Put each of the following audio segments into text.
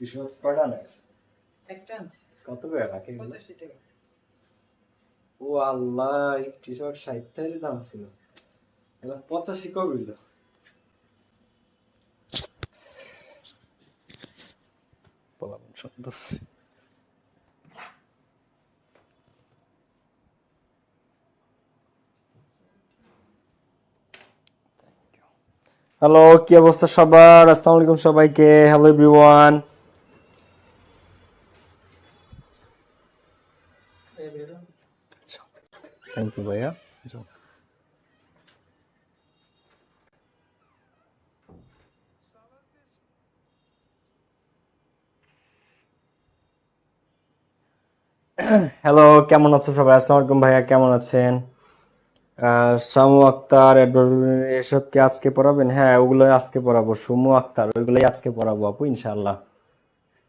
কৃষক কয়টা আনাইছে? একটা আনছি। কত করে রাখে? 85 টাকা। ও আল্লাহ, এই কৃষক 60 টাকারই দাম ছিল, এবার 85 কবে হইল? বললাম শুনতেছি। হ্যালো, কি অবস্থা সবার? আসসালামু আলাইকুম সবাইকে। Hello everyone. থ্যাংক ইউ ভাইয়া। হ্যালো, কেমন আছো সবাই? আসসালামু আলাইকুম ভাইয়া, কেমন আছেন? শামু আক্তার এসব কি আজকে পড়াবেন? হ্যাঁ, ওগুলো আজকে পড়াবো। সুমু আক্তার ওইগুলোই আজকে পড়াবো আপু, ইনশাআল্লাহ।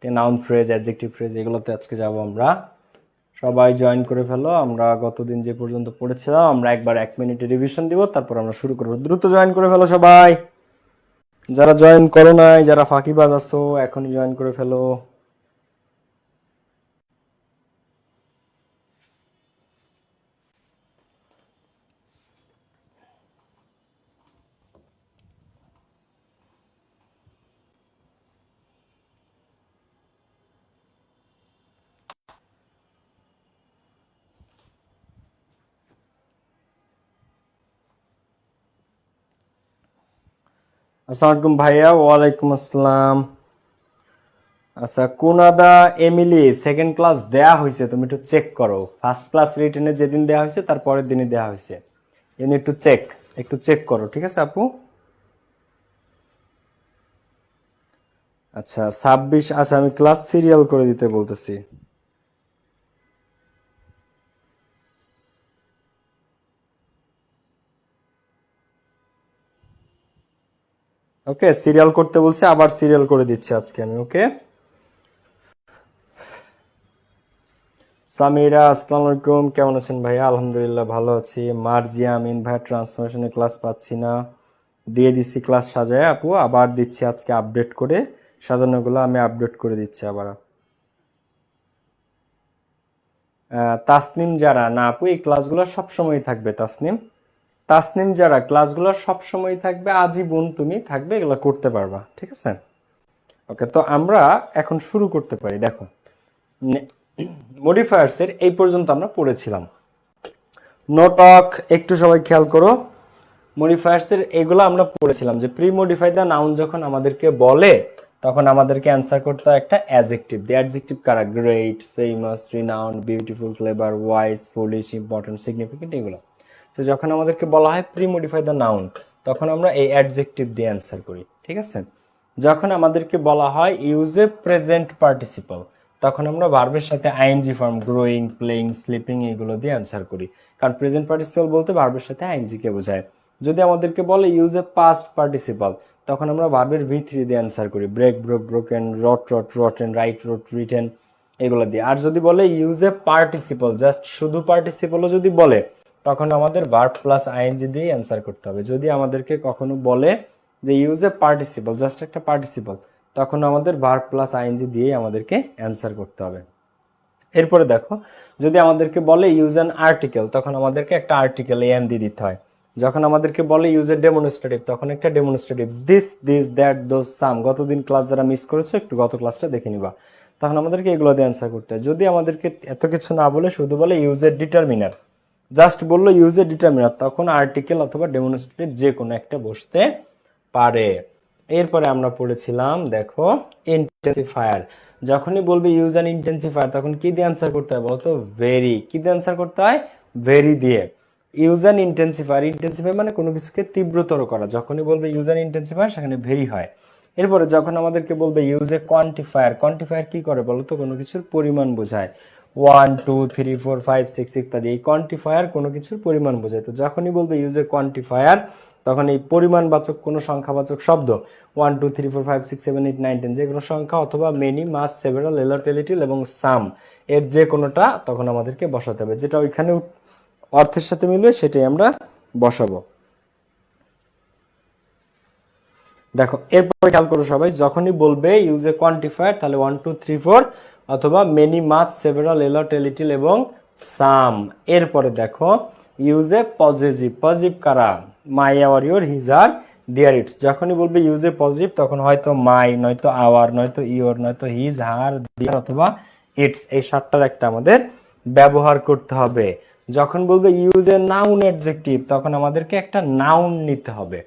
নাউন ফ্রেজ, অ্যাডজেক্টিভ ফ্রেজ, এগুলোতে আজকে যাব আমরা। সবাই জয়েন করে ফেলো। আমরা গতদিন যে পর্যন্ত পড়েছিলাম আমরা একবার 1 মিনিটে রিভিশন দিব, তারপর আমরা শুরু করবো। দ্রুত জয়েন করে ফেলো সবাই। যারা জয়েন করো নাই, যারা ফাঁকিবাজ আছো, এখনই জয়েন করে ফেলো। আসসালামু আলাইকুম ভাইয়া। ওয়ালাইকুম আসসালাম। আচ্ছা, কুনাদা এমিলি, সেকেন্ড ক্লাস দেয়া হয়েছে, তুমি একটু চেক করো। ফার্স্ট ক্লাস রিটেনে যেদিন দেয়া হয়েছে তার পরের দিনই দেয়া হয়েছে, এনে একটু চেক করো, ঠিক আছে আপু? আচ্ছা 26, আচ্ছা আমি ক্লাস সিরিয়াল করে দিতে বলতেছি। ওকে, সিরিয়াল করতে বলছি, আবার সিরিয়াল করে দিচ্ছি আজকে আমি। ওকে সামিরা, আসসালামু আলাইকুম, কেমন আছেন ভাইয়া? আলহামদুলিল্লাহ ভালো আছি। মার্জিয়া আমিন ভাইয়া, ট্রান্সফরমেশনে ক্লাস পাচ্ছি না, দিয়ে দিচ্ছি ক্লাস সাজায় আপু, আবার দিচ্ছি আজকে আপডেট করে। সাজানোগুলো আমি আপডেট করে দিচ্ছি আবার। তাসনিম যারা, না আপু এই ক্লাসগুলো সবসময় থাকবে। তাসনিম যারা, ক্লাসগুলো সবসময় থাকবে, আজীবন তুমি থাকবে, এগুলো করতে পারবা, ঠিক আছে? ওকে, তো আমরা এখন শুরু করতে পারি। দেখো, মডিফায়ার্স এর এই পর্যন্ত আমরা পড়েছিলাম। নো টক, একটু সবাই খেয়াল করো। মডিফায়ার্স এর এগুলো আমরা পড়েছিলাম যে প্রি মডিফাই দা নাউন যখন আমাদেরকে বলে তখন আমাদেরকে অ্যান্সার করতে হয় একটা অ্যাডজেক্টিভ। দি অ্যাডজেক্টিভ কারা? Great, famous, renowned, beautiful, clever, wise, foolish, important, significant, এগুলো। তো যখন আমাদেরকে বলা হয় প্রি মডিফাই দা নাউন, তখন আমরা এই অ্যাডজেক্টিভ দিয়ে অ্যান্সার করি, ঠিক আছে? যখন আমাদেরকে বলা হয় ইউজ এ প্রেজেন্ট পার্টিসিপল, তখন আমরা ভার্বের সাথে ING form, growing, playing, sleeping, এগুলো দিয়ে অ্যান্সার করি। কারণ প্রেজেন্ট পার্টিসিপল বলতে ভার্বের সাথে আইএনজি কে বোঝায়। যদি আমাদেরকে বলে ইউজ এ পাস্ট পার্টিসিপল, তখন আমরা ভার্বের V3 দিয়ে অ্যান্সার করি। Break, broke, broken, rotten, write, wrote, written, এগুলো দিয়ে। আর যদি বলে ইউজ এ পার্টিসিপল, জাস্ট শুধু পার্টিসিপলও যদি বলে, তখন আমাদের ভার্ব প্লাস আইএনজি দিয়ে অ্যান্সার করতে হবে। যদি আমাদেরকে কখনো বলে যে ইউজ এ পার্টিসিপল, জাস্ট একটা পার্টিসিপল, তখন আমাদের ভার্ব প্লাস আইএনজি দিয়ে আমাদেরকে অ্যান্সার করতে হবে। এরপরে দেখো, যদি আমাদেরকে বলে ইউজ অ্যান আর্টিকেল, তখন আমাদেরকে একটা আর্টিকেল এন দিয়ে দিতে হয়। যখন আমাদেরকে বলে ইউজ এ ডেমনস্ট্রেটিভ, তখন একটা ডেমনস্ট্রেটিভ, দিস, দ্যাট, দোজ, সাম। গতদিন ক্লাস যারা মিস করেছো একটু গত ক্লাসটা দেখে নিবা। তখন আমাদেরকে এগুলো দিয়ে অ্যান্সার করতে হয়। যদি আমাদেরকে এত কিছু না বলে শুধু বলে ইউজ এ ডিটারমিনার, জাস্ট বললো ইউজ এ ডিটারমিনার, তখন আর্টিকেল অথবা ডেমনস্ট্রেটিভ যে কোনো একটা বসতে পারে। এরপরে আমরা পড়েছিলাম, দেখো, ইন্টেন্সিফায়ার। যখনই বলবে ইউজ অ্যান ইন্টেন্সিফায়ার, তখন কি দিয়ে অ্যান্সার করতে হয় বলতো? ভেরি। কি দিয়ে অ্যান্সার করতে হয়? ভেরি দিয়ে। ইউজ অ্যান ইন্টেন্সিফায়ার, ইন্টেন্সিফায়ার মানে কোনো কিছুকে তীব্রতর করা। যখনই বলবে ইউজ অ্যান ইন্টেন্সিফায়ার, সেখানে ভেরি হয়। এরপরে যখন আমাদেরকে বলবে ইউজ এ কোয়ান্টিফায়ার, কোয়ান্টিফায়ার কি করে বলতো? কোনো কিছুর পরিমাণ বোঝায়। 1, 2, 3, 4, 5, 6 ইত্যাদি। এই কোয়ান্টিফায়ার কোনো কিছুর পরিমাণ বোঝায়। তো যখনই বলবে ইউজ এ কোয়ান্টিফায়ার, তখন এই পরিমাণবাচক কোনো সংখ্যাবাচক শব্দ, 1, 2, 3, 4, 5, 6, 7, 8, 9, 10, যে কোনো সংখ্যা, অথবা মেনি, মাস, সেভারাল, এলোটেলিটিল এবং সাম, এর যে কোনোটা তখন আমাদেরকে বসাতে হবে। যেটা ওইখানে অর্থের সাথে মিলবে সেটাই আমরা বসাবো। দেখো এরপরে খেয়াল করো সবাই, যখনই বলবে ইউজ এ কোয়ান্টিফায়ার তাহলে 1 2 3 4 অথবা many, much, several, a lot, a little এবং সাম। এরপরে দেখো ইউজ এ পজিটিভ। পজিটিভ কারা? My, our, your, his, R, their, its. যখনই বলবে ইউজ এ পজিটিভ তখন হয়তো মাই, নয়তো আওয়ার, নয়তো ইওর, নয়তো হিজ, হার, দেয়ার অথবা ইটস, এই সাতটার একটা আমাদের ব্যবহার করতে হবে। যখন বলবে ইউজ এ নাউন অ্যাডজেক্টিভ তখন আমাদেরকে একটা নাউন নিতে হবে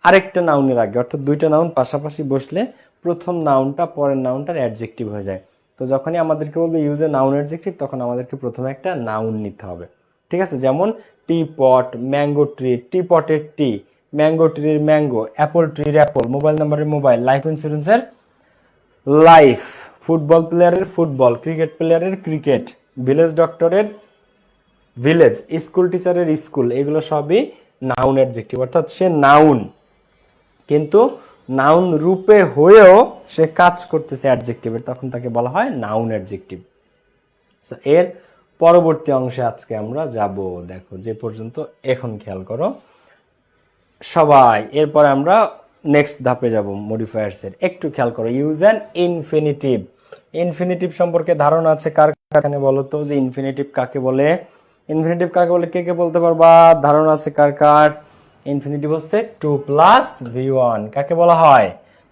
আরেকটা নাউনের আগে, অর্থাৎ দুইটা নাউন পাশাপাশি বসলে প্রথম নাউনটা পরের নাউনটার অ্যাডজেক্টিভ হয়ে যায়। তো যখনই আমাদেরকে বলবে ইউজ এ নাউন অ্যাডজেক্টিভ তখন আমাদেরকে প্রথমে একটা নাউন নিতে হবে। ঠিক আছে, যেমন টি পট, ম্যাঙ্গো ট্রি, টি পটের টি, ম্যাঙ্গো ট্রির ম্যাঙ্গো, অ্যাপল ট্রির অ্যাপল, মোবাইল নাম্বারের মোবাইল, লাইফ ইন্স্যুরেন্সের লাইফ, ফুটবল প্লেয়ারের ফুটবল, ক্রিকেট প্লেয়ারের ক্রিকেট, ভিলেজ ডক্টরের ভিলেজ, স্কুল টিচারের স্কুল, এগুলো সবই নাউন অ্যাডজেক্টিভ। অর্থাৎ সে নাউন, কিন্তু নাউন রূপে হয়েও সে কাজ করতেছে অ্যাডজেক্টিভের, তখন তাকে বলা হয় নাউন অ্যাডজেক্টিভ। সো এর পরবর্তী অংশে আজকে আমরা যাব। দেখো যে পর্যন্ত এখন খেয়াল করো সবাই, এরপরে আমরা নেক্সট ধাপে যাব মডিফায়ার্স এর। একটু খেয়াল করো, ইউজ অ্যান ইনফিনিটিভ। ইনফিনিটিভ সম্পর্কে ধারণা আছে কার কাছে বলো তো, যে ইনফিনিটিভ কাকে বলে? ইনফিনিটিভ কাকে বলে কে কে বলতে পারবা? ধারণা আছে কার কার? ইনফিনিটিভ হচ্ছে 2 প্লাস v1। কাকে বলা হয়?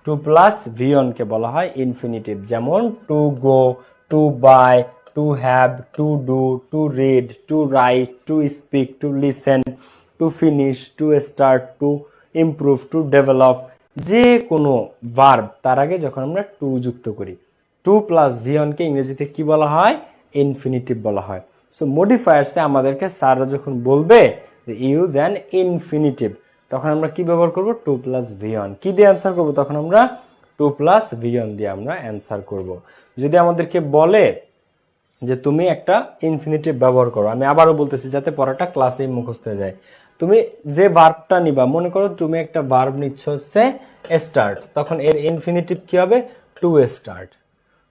2 প্লাস v1 কে বলা হয় ইনফিনিটিভ। যেমন to go, to buy, to have, to do, to read, to write, to speak, to listen, to finish, to start, to improve, to develop, যে কোনো ভার্ব তার আগে যখন আমরা টু যুক্ত করি, 2 প্লাস v1 কে ইংরেজিতে কি বলা হয়? ইনফিনিটিভ বলা হয়। সো মডিফায়ার্সে আমাদেরকে স্যাররা যখন বলবে ইউজ অ্যান ইনফিনিটিভ তখন আমরা কি ব্যবহার করব? 2 প্লাস v1। কি দিয়ে অ্যান্সার করব? তখন আমরা 2 প্লাস v1 দিয়ে আমরা অ্যান্সার করব। যদি আমাদেরকে বলে যে তুমি একটা ইনফিনিটিভ ব্যবহার করো, আমি আবারও বলতেছি যাতে পড়াটা ক্লাসেই মুখস্থ হয়ে যায়। তুমি যে ভার্বটা নিবা, মনে করো তুমি একটা ভার্ব নিচ্ছ হচ্ছে স্টার্ট, তখন এর ইনফিনিটিভ কি হবে? To start,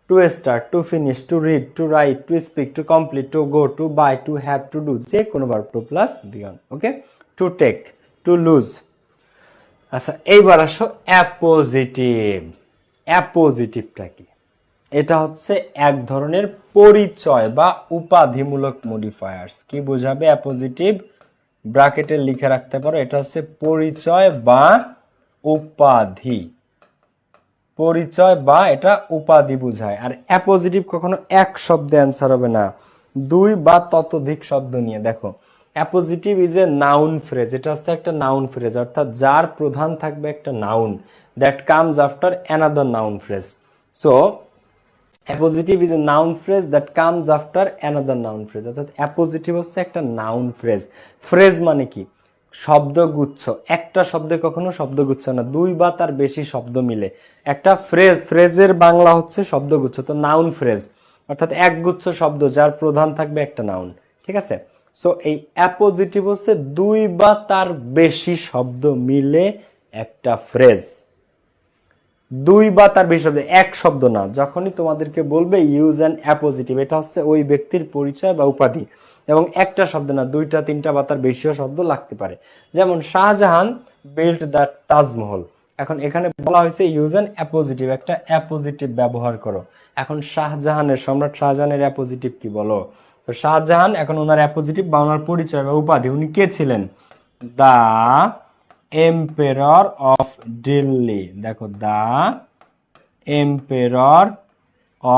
to start, to finish, to read, to write, to speak, to complete, to go, to buy, to have, to do, যে কোনো verb 2 plus v1। Okay, to take, to lose. আচ্ছা এইবার আসো appositive. অ্যাপোজিটিভটা কি? এটা হচ্ছে এক ধরনের পরিচয় বা উপাধিমূলক মডিফায়ার্স। কি বোঝাবে অ্যাপোজিটিভ? ব্র্যাকেটে লিখে রাখতে পারো, এটা হচ্ছে পরিচয় বা উপাধি। পরিচয় বা এটা উপাধি বোঝায়। আর অ্যাপোজিটিভ কখনো এক শব্দে অ্যান্সার হবে না, দুই বা ততোধিক শব্দ নিয়ে। দেখো appositive is a noun phrase, এটা হচ্ছে একটা নাউন ফ্রেজ, অর্থাৎ যার প্রধান থাকবে একটা noun that comes after another noun phrase. So appositive is a noun phrase that comes after another noun phrase. অর্থাৎ অ্যাপোজিটিভ হচ্ছে একটা নাউন ফ্রেজ। ফ্রেজ মানে কি? শব্দগুচ্ছ। একটা শব্দে কখনো শব্দগুচ্ছ না, দুই বা তার বেশি শব্দ মিলে একটা ফ্রেজ। ফ্রেজের বাংলা হচ্ছে শব্দগুচ্ছ, তো নাউন ফ্রেজ অর্থাৎ একগুচ্ছ শব্দ যার প্রধান থাকবে একটা নাউন। ঠিক আছে, সো এই অ্যাপোজিটিভ হচ্ছে দুই বা তার বেশি শব্দ মিলে একটা ফ্রেজ। দুই বা তার বেশি শব্দ, এক শব্দ না। যখনই তোমাদেরকে বলবে ইউজ অ্যান অ্যাপোজিটিভ, এটা হচ্ছে ওই ব্যক্তির পরিচয় বা উপাধি, এবং একটা শব্দ না, দুইটা তিনটা বা তার বেশিও শব্দ লাগতে পারে। যেমন শাহজাহান বিল্ট দ্য তাজমহল। এখন এখানে বলা হয়েছে ইউজ অ্যান অ্যাপোজিটিভ, একটা অ্যাপোজিটিভ ব্যবহার করো। এখন শাহজাহানের, সম্রাট শাহজাহানের অ্যাপোজিটিভ কি বলো? তো শাহজাহান এখন ওনার অ্যাপোজিটিভ বা ওনার পরিচয় বা উপাধি, উনি কে ছিলেন? দা এম্পেরর অফ দিল্লি। দেখো দা এম্পেরর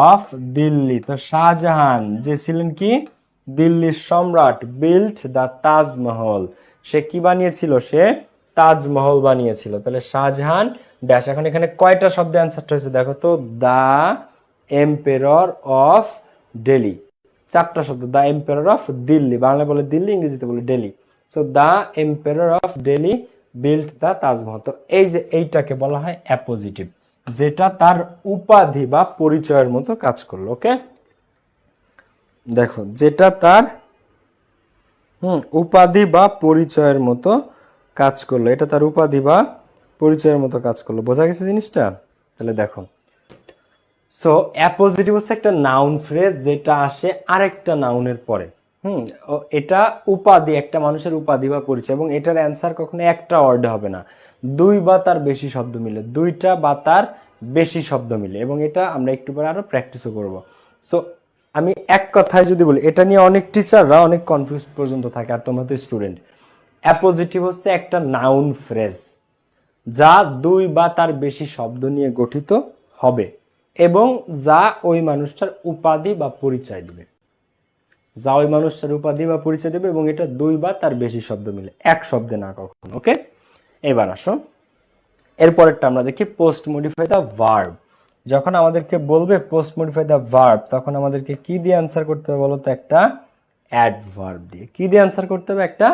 অফ দিল্লি, তো শাহজাহান যে ছিলেন কি? দিল্লির সম্রাট। বিল্ট দা তাজমহল, সে কি বানিয়েছিল? সে তাজমহল বানিয়েছিল। তাহলে শাহজাহান ড্যাশ। এখন এখানে কয়টা শব্দে অ্যান্সারটা হয়েছে দেখো তো? দা এম্পেরর অফ দিল্লি, চারটা শব্দ। The emperor of Delhi, Bangla বলে দিল্লি, ইংরেজিতে বলে Delhi. So the emperor of Delhi built the Taj Mahal. তো এই যে এইটাকে বলা হয় অ্যাপোজিটিভ, যেটা তার উপাধি বা পরিচয়ের মতো কাজ করলো। ওকে, দেখো যেটা তার উপাধি বা পরিচয়ের মতো কাজ করলো, এটা তার উপাধি বা পরিচয়ের মতো কাজ করলো। বোঝা গেছে জিনিসটা? তাহলে দেখো, সো অ্যাপোজিটিভ হচ্ছে একটা নাউন ফ্রেজ যেটা আসে আরেকটা নাউনের পরে। এটা উপাধি, একটা মানুষের উপাধি বা পরিচয়, এবং এটার অ্যান্সার কখনো একটা ওয়ার্ডে হবে না। দুই বা তার বেশি শব্দ মিলে, দুইটা বা তার বেশি শব্দ মিলে, এবং এটা আমরা একটু পরে আরো প্র্যাকটিসও করব। সো আমি এক কথায় যদি বলি, এটা নিয়ে অনেক টিচাররা অনেক কনফিউজ পর্যন্ত থাকে, আর তোমরা তো স্টুডেন্ট। অ্যাপোজিটিভ হচ্ছে একটা নাউন ফ্রেজ যা দুই বা তার বেশি শব্দ নিয়ে গঠিত হবে এবং যা ওই মানুষটার উপাধি বা পরিচয় দিবে, যা ওই মানুষটার উপাধি বা পরিচয় দেবে, এবং এটা দুই বা তার বেশি শব্দ মিলে, এক শব্দে না কখনো। ওকে, এবার আসো এরপরেরটা আমরা দেখি, পোস্ট মডিফাই দ্য ভার্ব। যখন আমাদেরকে বলবে পোস্ট মডিফাই দ্য ভার্ব, তখন আমাদেরকে কি দিয়ে আনসার করতে হবে বলো তো? একটা অ্যাডভার্ব দিয়ে। কি দিয়ে আনসার করতে হবে? একটা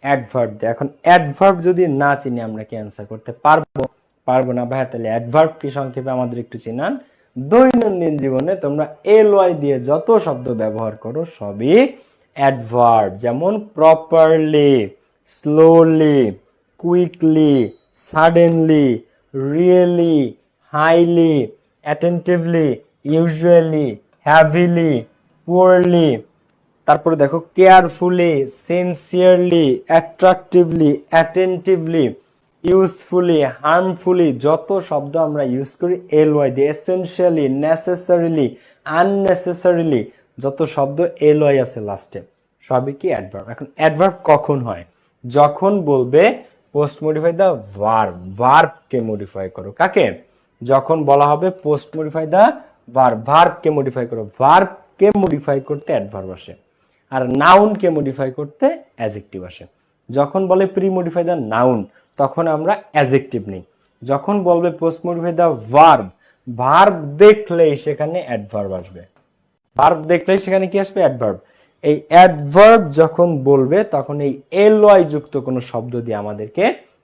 অ্যাডভার্ব দিয়ে। এখন অ্যাডভার্ব যদি না চিনি আমরা কি আনসার করতে পারবো? পারবো না ভাইয়া। তাহলে অ্যাডভার্ব কি সংক্ষেপে আমাদের একটু চিনান। দৈনন্দিন জীবনে তোমরা এলওয়াই দিয়ে যত শব্দ ব্যবহার করো সবই অ্যাডভার্ব। যেমন properly, slowly, quickly, suddenly, really, highly, attentively, usually, heavily, poorly, তারপরে দেখো কেয়ারফুলি, সিনসিয়ারলি, অ্যাট্রাকটিভলি, অ্যাটেন্টিভলি, ইউজফুলি, হার্মফুলি, যত শব্দ আমরা ইউজ করি এলওয়াই দিয়ে, এসেনশিয়ালি, নেসেসারিলি, আননেসেসারিলি, যত শব্দ এলওয়াই আছে লাস্টে সবই কি অ্যাডভার্ব। এখন অ্যাডভার্ব কখন হয়? যখন বলবে পোস্ট মডিফাই দ্য ভার্ব, ভার্বকে মডিফাই করো। কাকে? যখন বলা হবে পোস্ট মডিফাই দ্য ভার্ব, ভার্বকে মডিফাই করো। ভার্বকে মডিফাই করতে অ্যাডভার্ব আসে, আর নাউনকে মডিফাই করতে অ্যাজেক্টিভ আসে। যখন বলে প্রি মডিফাই দ্য নাউন, তখন আমরা অ্যাজেক্টিভ নিই। যখন বলবে post modify the verb, verb দেখলেই সেখানে অ্যাডভার্ব আসবে। ভার্ব দেখলেই সেখানে কি আসবে? অ্যাডভার্ব। এই অ্যাডভার্ব যখন বলবে তখন এই এলওয়াই যুক্ত কোনো শব্দ দিয়ে আমাদেরকে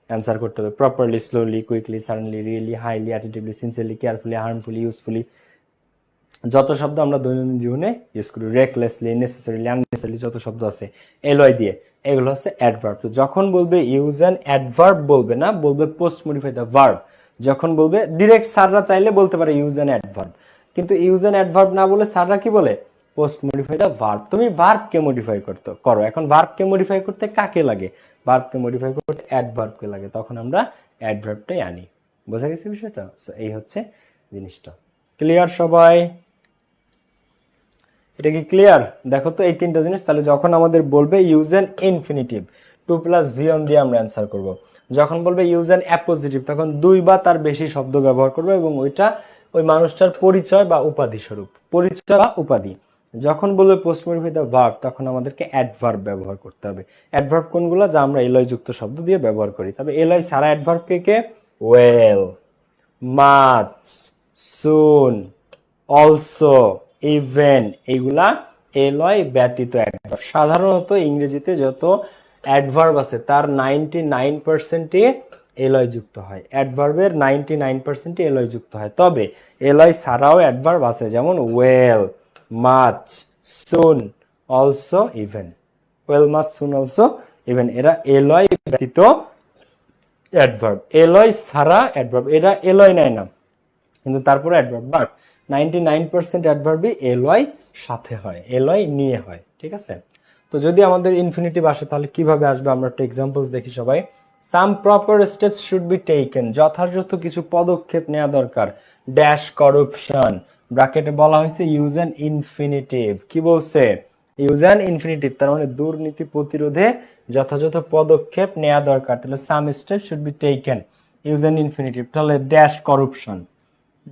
অ্যান্সার করতে হবে। Properly, slowly, quickly, suddenly, really, highly, attentively, sincerely, carefully, harmfully, usefully, যত শব্দ আমরা দৈনন্দিন জীবনে ইউজ করি, রেকলেসলি, নেসেসারিলি, আননেসেসারিলি, যত শব্দ আছে এলওয়াই দিয়ে, এগুলো হচ্ছে অ্যাডভার্ব। তো যখন বলবে ইউজ অ্যান অ্যাডভার্ব বলবে না, বলবে পোস্ট মডিফাই দ্য ভার্ব। যখন বলবে ডিরেক্ট স্যাররা চাইলে বলতে পারে ইউজ অ্যান অ্যাডভার্ব, কিন্তু ইউজ অ্যান অ্যাডভার্ব না বলে স্যাররা কি বলে? Post modify the verb. তুমি ভার্বকে মডিফাই করো। এখন ভার্বকে মডিফাই করতে কাকে লাগে? ভার্বকে মডিফাই করতে অ্যাডভার্বকে লাগে। তখন আমরা অ্যাডভার্বটাই আনি। বোঝা গেছে বিষয়টা? সো এই হচ্ছে জিনিসটা। ক্লিয়ার সবাই? এটা কি ক্লিয়ার? দেখো তো এই তিনটা জিনিস। তাহলে যখন আমাদের বলবে ইউজ অ্যান ইনফিনিটিভ, 2+v1 দিয়ে আমরা অ্যান্সার করব। যখন বলবে ইউজ অ্যান অ্যাপোজিটিভ, তখন দুই বা তার বেশি শব্দ ব্যবহার করবে এবং ওইটা ওই মানুষটার পরিচয় বা উপাধি স্বরূপ, পরিচয় বা উপাধি। যখন বলবে পোস্ট মডিফাই দ্য ভার্ব, তখন আমাদেরকে অ্যাডভার্ব ব্যবহার করতে হবে। অ্যাডভার্ব কোনগুলো? যা আমরা এলয় যুক্ত শব্দ দিয়ে ব্যবহার করি। তবে এলয় ছাড়া অ্যাডভার্ব কে? ওয়েল, মাচ, সুন, অলসো, ইভেন, এইগুলা এলয় ব্যতীত অ্যাডভার্ব। সাধারণত ইংরেজিতে যত অ্যাডভার্ব আছে তার 99%ই এলয় যুক্ত হয়। অ্যাডভার্বের 99%ই এলয় যুক্ত হয়। তবে এলয় ছাড়াও অ্যাডভার্ব আছে, যেমন ওয়েল, মাচ, সুন, অলসো, ইভেন। ওয়েল, মাচ, সুন, অলসো, ইভেন, এরা এলয় ব্যতীত অ্যাডভার্ব। এলয় ছাড়া অ্যাডভার্ব, এরা এলয় নেয় না কিন্তু তারপরে অ্যাডভার্ব। বাট 99% অ্যাডভার্বই এলওয়াই সাথে হয়, এলওয়াই নিয়ে হয়। ঠিক আছে? তো যদি আমাদের ইনফিনিটিভ আসে তাহলে কিভাবে আসবে আমরা একটু এক্সাম্পলস দেখি সবাই। Some proper steps should be taken, যথাযথ কিছু পদক্ষেপ নেওয়া দরকার। ড্যাশ করাপশন, ব্র্যাকেটে বলা হয়েছে ইউজ অ্যান ইনফিনিটিভ। কি বলছে? ইউজ অ্যান ইনফিনিটিভ, তার মানে দুর্নীতি প্রতিরোধে যথাযথ পদক্ষেপ নেওয়া দরকার। তাহলে some steps should be taken, use an infinitive. তাহলে ড্যাশ করাপশন,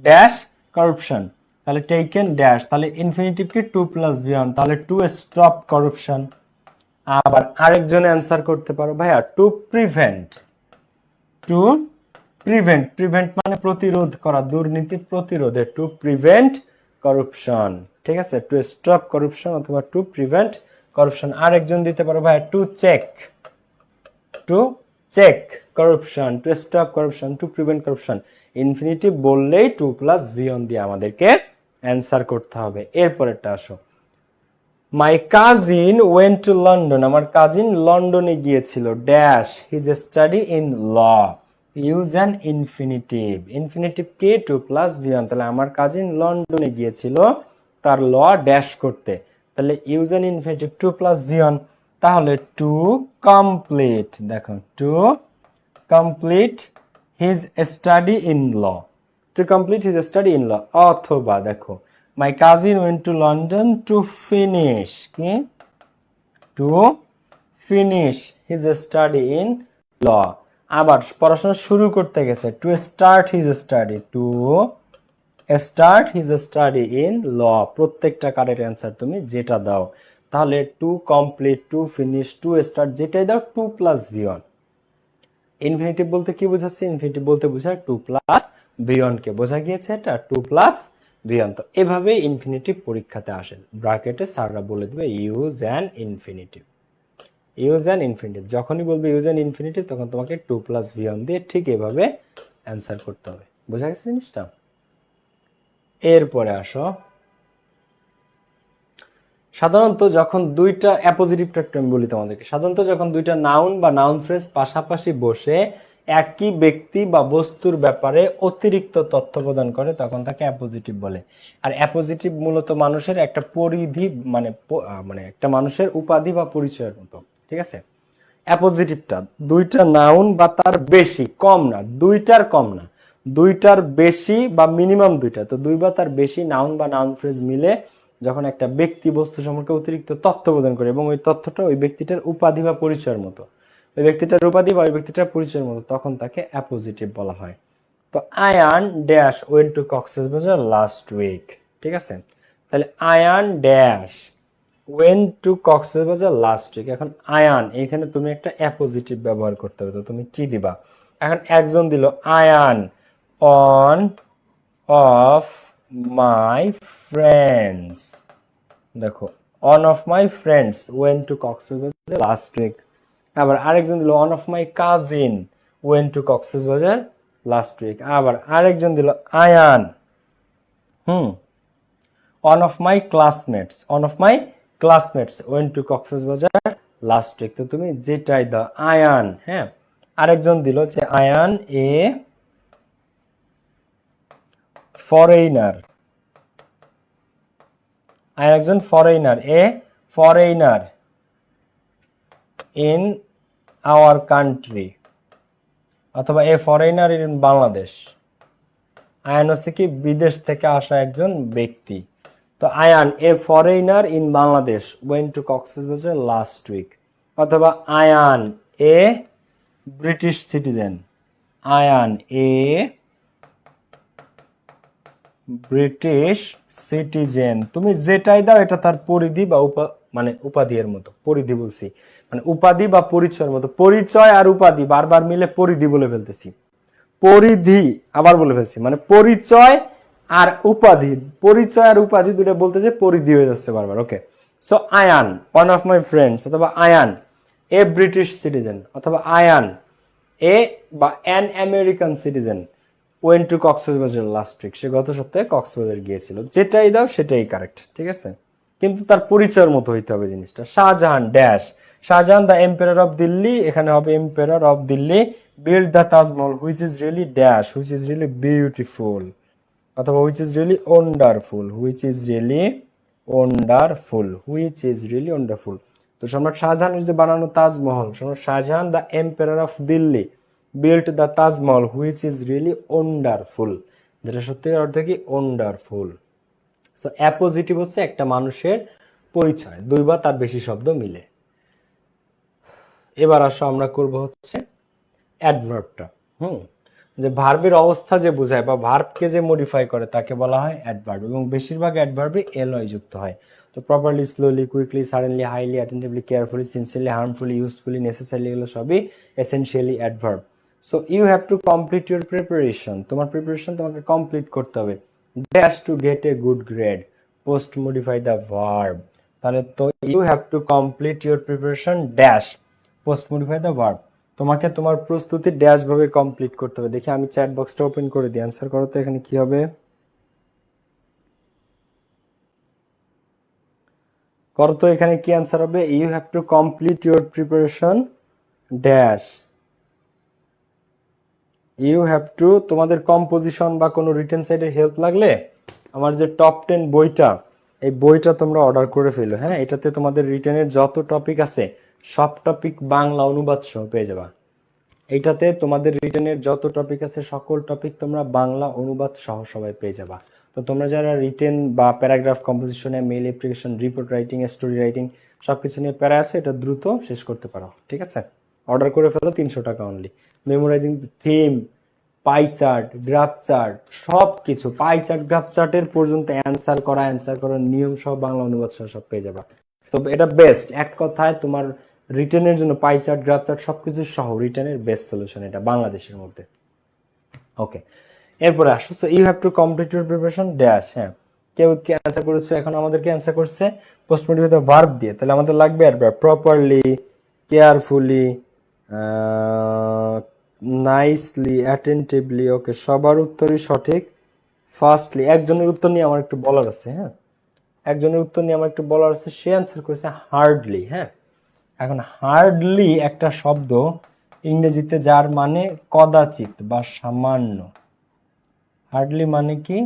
ড্যাশ করাপশন, তাহলে টেকেন ড্যাশ, তাহলে ইনফিনিটিভ কি 2+v1, তাহলে টু স্টপ করাপশন। আবার আরেকজনে অ্যান্সার করতে পারো ভাইয়া to prevent, to prevent, prevent মানে প্রতিরোধ করা, দুর্নীতি প্রতিরোধে, টু প্রিভেন্ট করাপশন। ঠিক আছে? টু স্টপ করাপশন অথবা টু প্রিভেন্ট করাপশন। আরেকজন দিতে পারো ভাইয়া to check, to check corruption, to stop corruption, to prevent corruption. Infinitive বললেই 2+v1 দিয়ে আমাদেরকে অ্যান্সার করতে হবে। এরপরেরটা আসো, my cousin went to London, আমার কাজিন লন্ডনে গিয়েছিল। Dash his study in law, use an infinitive. Infinitive কে? 2+v1, তাহলে আমার কাজিন লন্ডনে গিয়েছিল তার ল ড্যাশ করতে, তাহলে ইউজ অ্যান ইনফিনিটিভ 2+v1। তাহলে টু কমপ্লিট, দেখো to complete his study in law, to complete his study in law. অথবা দেখো my cousin went to London to finish, কি, to finish his study in law. আবার পড়াশোনা শুরু করতে গেছে, to start his study, to start his study in law. প্রত্যেকটা correct answer তুমি যেটা দাও, তাহলে to complete, to finish, to start যেটাই দাও টু প্লাস ভি1। ইনফিনিটিভ বলতে কি বোঝাচ্ছে? ইনফিনিটিভ বলতে বোঝায় টু প্লাস ভি1 কে, বোঝা গিয়েছে এটা টু প্লাস ভি1। তো এভাবে ইনফিনিটিভ পরীক্ষাতে আসে, ব্র্যাকেটে স্যাররা বলে দেবে use an infinitive, use an infinitive. যখনই বলবে ইউজ অ্যান ইনফিনিটিভ তখন তোমাকে টু প্লাস ভি1 দিয়ে ঠিক এভাবে অ্যান্সার করতে হবে। বোঝা গেছে জিনিসটা? এরপরে আসো, সাধারণত যখন দুইটা অ্যাপোজিটিভটা একটু আমি বলি তোমাদেরকে, সাধারণত যখন দুইটা নাউন বা নাউন ফ্রেজ পাশাপাশি বসে একই ব্যক্তি বা বস্তুর ব্যাপারে অতিরিক্ত তথ্য প্রদান করে তখন তাকে অ্যাপোজিটিভ বলে। আর অ্যাপোজিটিভ মূলত মানুষের একটা পরিধি, মানে মানে একটা মানুষের উপাধি বা পরিচয়ের মতো, ঠিক আছে? অ্যাপোজিটিভটা দুইটা নাউন বা তার বেশি, কম না, দুইটার কম না, দুইটার বেশি বা মিনিমাম দুইটা, তো দুই বা তার বেশি নাউন বা নাউন ফ্রেজ মিলে যখন একটা ব্যক্তি বস্তু সম্পর্কে অতিরিক্ত তথ্য প্রদান করে এবং ওই তথ্যটা ওই ব্যক্তিটার উপাধি বা পরিচয়ের মতো, ওই ব্যক্তিটার উপাধি বা ওই ব্যক্তিটার পরিচয়ের মতো, তখন তাকে অ্যাপোজিটিভ বলা হয়। তো Ayan dash went to Cox's Bazar last week, ঠিক আছে? তাহলে Ayan dash went to Cox's Bazar last week. এখন আয়ান, এখানে তুমি একটা অ্যাপোজিটিভ ব্যবহার করতে হবে, তো তুমি কি দিবা? এখন একজন দিল Ayan one of my friends, দেখো one of my friends went to Cox's Bazar last week. আবার আরেকজন দিল one of my cousin went to Cox's Bazar last week. আবার আরেকজন দিল Ayan one of my classmates, one of my classmates went to Cox's Bazar last week. তো তুমি যেটাই দাও আয়ান, হ্যাঁ। আরেকজন দিল যে আয়ান এ ফরেইনার, আরেকজন foreigner, a foreigner in our country, অথবা a foreigner in Bangladesh. Ayan হচ্ছে কি বিদেশ থেকে আসা একজন ব্যক্তি। তো Ayan a foreigner in Bangladesh went to Cox's Bazar last week, অথবা Ayan a British citizen, Ayan a British citizen. তুমি যেটাই দাও এটা তার পরিধি বা মানে উপাধি এর মতো, পরিধি বলছি মানে উপাধি বা পরিচয়ের মতো। পরিচয় আর উপাধি বারবার মিলে পরিধি বলে ফেলতেছি, পরিধি আবার বলে ফেলছি, মানে পরিচয় আর উপাধি, পরিচয় আর উপাধি দুটো বলতে যে পরিধি হয়ে যাচ্ছে বারবার। Okay, so Ayan one of my friends, অথবা আয়ান এ ব্রিটিশ সিটিজেন, অথবা আয়ান এ বা an American citizen went to Cox's Bazar last week, সে গত সপ্তাহে কক্সবাজার গিয়েছিল। যেটাই দাও সেটাই কারেক্ট, ঠিক আছে? কিন্তু তার পরিচয়ের মতো হইতে হবে জিনিসটা। Shah Jahan dash, Shah Jahan the empire of Delhi, এখানে হবে empire of Delhi build the Taj Mahal which is really dash, which is really beautiful, অথবা which is really wonderful, which is really wonderful, which is really wonderful. তো সম্রাট শাহজাহানের যে বানানো তাজমহল, সম্রাট Shah Jahan the empire of Delhi built the Taj Mahal which is really wonderful, যেটা সত্যিকার অর্থে কি ওয়ান্ডারফুল। সো অ্যাপোজিটিভ হচ্ছে একটা মানুষের পরিচয়, দুই বা তার বেশি শব্দ মিলে। এবার আসো আমরা করব হচ্ছে অ্যাডভার্বটা। যে ভার্বের অবস্থা যে বোঝায় বা ভার্বকে যে মডিফাই করে তাকে বলা হয় অ্যাডভার্ব, এবং বেশিরভাগ অ্যাডভার্বে এলয় যুক্ত হয়। তো properly, slowly, quickly, suddenly, highly, attentively, carefully, sincerely, harmfully, usefully, necessarily, এগুলো সবই essentially adverb. So you have to complete your preparation, তোমার প্রিপারেশন তোমাকে কমপ্লিট করতে হবে। Dash to get a good grade, post modify the verb. তাহলে তো you have to complete your preparation dash post modify the verb, তোমাকে তোমার প্রস্তুতি dash ভাবে কমপ্লিট করতে হবে। দেখি আমি চ্যাট বক্সটা ওপেন করে দিই, অ্যান্সার করো তো এখানে কি হবে, করো তো এখানে কি অ্যান্সার হবে। You have to complete your preparation dash, you have to, তোমাদের কম্পোজিশন বা কোনো রিটেন সাইডের হেল্প লাগলে আমার যে টপ 10 বইটা, এই বইটা তোমরা অর্ডার করে ফেলো, হ্যাঁ। এটাতে তোমাদের রিটেনের যত টপিক আছে সব টপিক বাংলা অনুবাদ সহ পেয়ে যাবা। এইটাতে তোমাদের রিটেনের যত টপিক আছে সকল টপিক তোমরা বাংলা অনুবাদ সহ সবাই পেয়ে যাবা। তো তোমরা যারা রিটেন বা প্যারাগ্রাফ কম্পোজিশনে, mail application, report writing, story writing সবকিছু নিয়ে প্যারা আছে, এটা দ্রুত শেষ করতে পারো, ঠিক আছে? অর্ডার করে ফেলো, 300 টাকা only. Memorising theme, pie chart, graph chart, সব কিছু, পাই চার্ট, গ্রাফ চার্টের পর্যন্ত অ্যান্সার করার নিয়ম সহ বাংলা অনুবাদ সহ সব পেয়ে যাবা। তো এটা বেস্ট, এক কথায় তোমার রিটেনের জন্য পাই চার্ট, গ্রাফ চার্ট সবকিছু সহ রিটেনের বেস্ট সলিউশন এটা বাংলাদেশের মধ্যে। ওকে, এরপরে আসো, so you have to complete your preparation dash. হ্যাঁ, কেউ কি অ্যান্সার করেছে? এখন আমাদেরকে অ্যান্সার করছে পোস্ট মোটিভ উইথ ভার্ব দিয়ে, তাহলে আমাদের লাগবে adverb. Properly, carefully, nicely, attentively. Okay, সবার উত্তরই সঠিক। ফার্স্টলি, একজনের উত্তর নিয়ে আমার একটু বলার আছে। হ্যাঁ, একজনের উত্তর নিয়ে আমার একটু বলার আছে, সে অ্যান্সার করেছে হার্ডলি। হ্যাঁ, এখন হার্ডলি একটা শব্দ ইংরেজিতে যার মানে কদাচিৎ বা সামান্য। হার্ডলি মানে কি?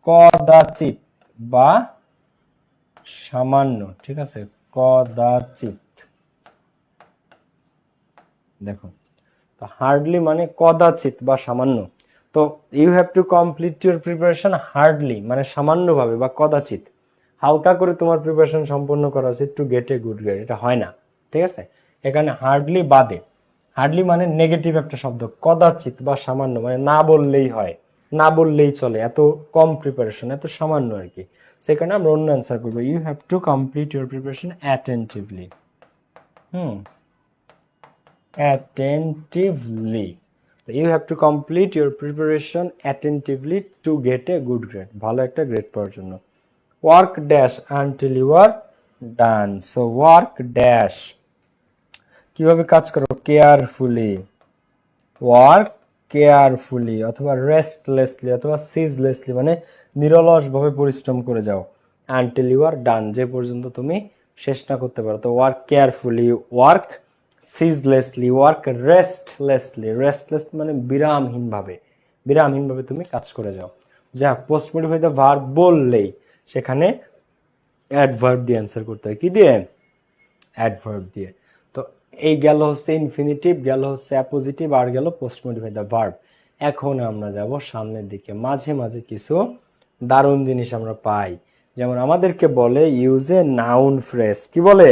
কদাচিৎ বা সামান্য, ঠিক আছে? কদাচিৎ, দেখো, তো হার্ডলি মানে কদাচিৎ বা সামান্য। তো you have to complete your preparation hardly মানে সামান্যভাবে বা কদাচিৎ। হালকা করে তোমার প্রিপারেশন সম্পন্ন করা উচিত two get a good grade, এটা হয় না, ঠিক আছে? এখানে হার্ডলি বাদে, হার্ডলি মানে নেগেটিভ একটা শব্দ, কদাচিৎ বা সামান্য মানে না বললেই হয়, না বললেই চলে, এত কম প্রিপারেশন, এত সামান্য আর কি। সেখানে আমরা অন্য অ্যান্সার করবো, you have to complete your preparation attentively. attentively. You have to complete your preparation attentively to get a good grade. ভালো একটা গ্রেড পাওয়ার জন্য। Work dash until you are done. So work dash, কিভাবে কাজ করো? Carefully, work carefully, অথবা রেস্টলেসলি, অথবা সিজলেসলি মানে নিরলস ভাবে পরিশ্রম করে যাও। আনটিল ইউ আর ডান, যে পর্যন্ত তুমি শেষ না করতে পারো। তো work carefully, work ceaselessly, work restlessly, restless মানে বিরামহীনভাবে, বিরামহীনভাবে তুমি কাজ করে যাও। যা পোস্ট মডিফাই দ্য ভার্ব বললেই সেখানে অ্যাডভার্ব দিয়ে অ্যান্সার করতে হয়। কি দিয়ে? অ্যাডভার্ব দিয়ে। তো এই গেল হচ্ছে ইনফিনিটিভ, গেল হচ্ছে অ্যাপোজিটিভ, আর গেল পোস্ট মডিফাই দ্য ভার্ব। এখন আমরা যাব সামনের দিকে। মাঝে মাঝে কিছু দারুণ জিনিস আমরা পাই, যেমন আমাদেরকে বলে ইউজ এ নাউন ফ্রেজ। কি বলে?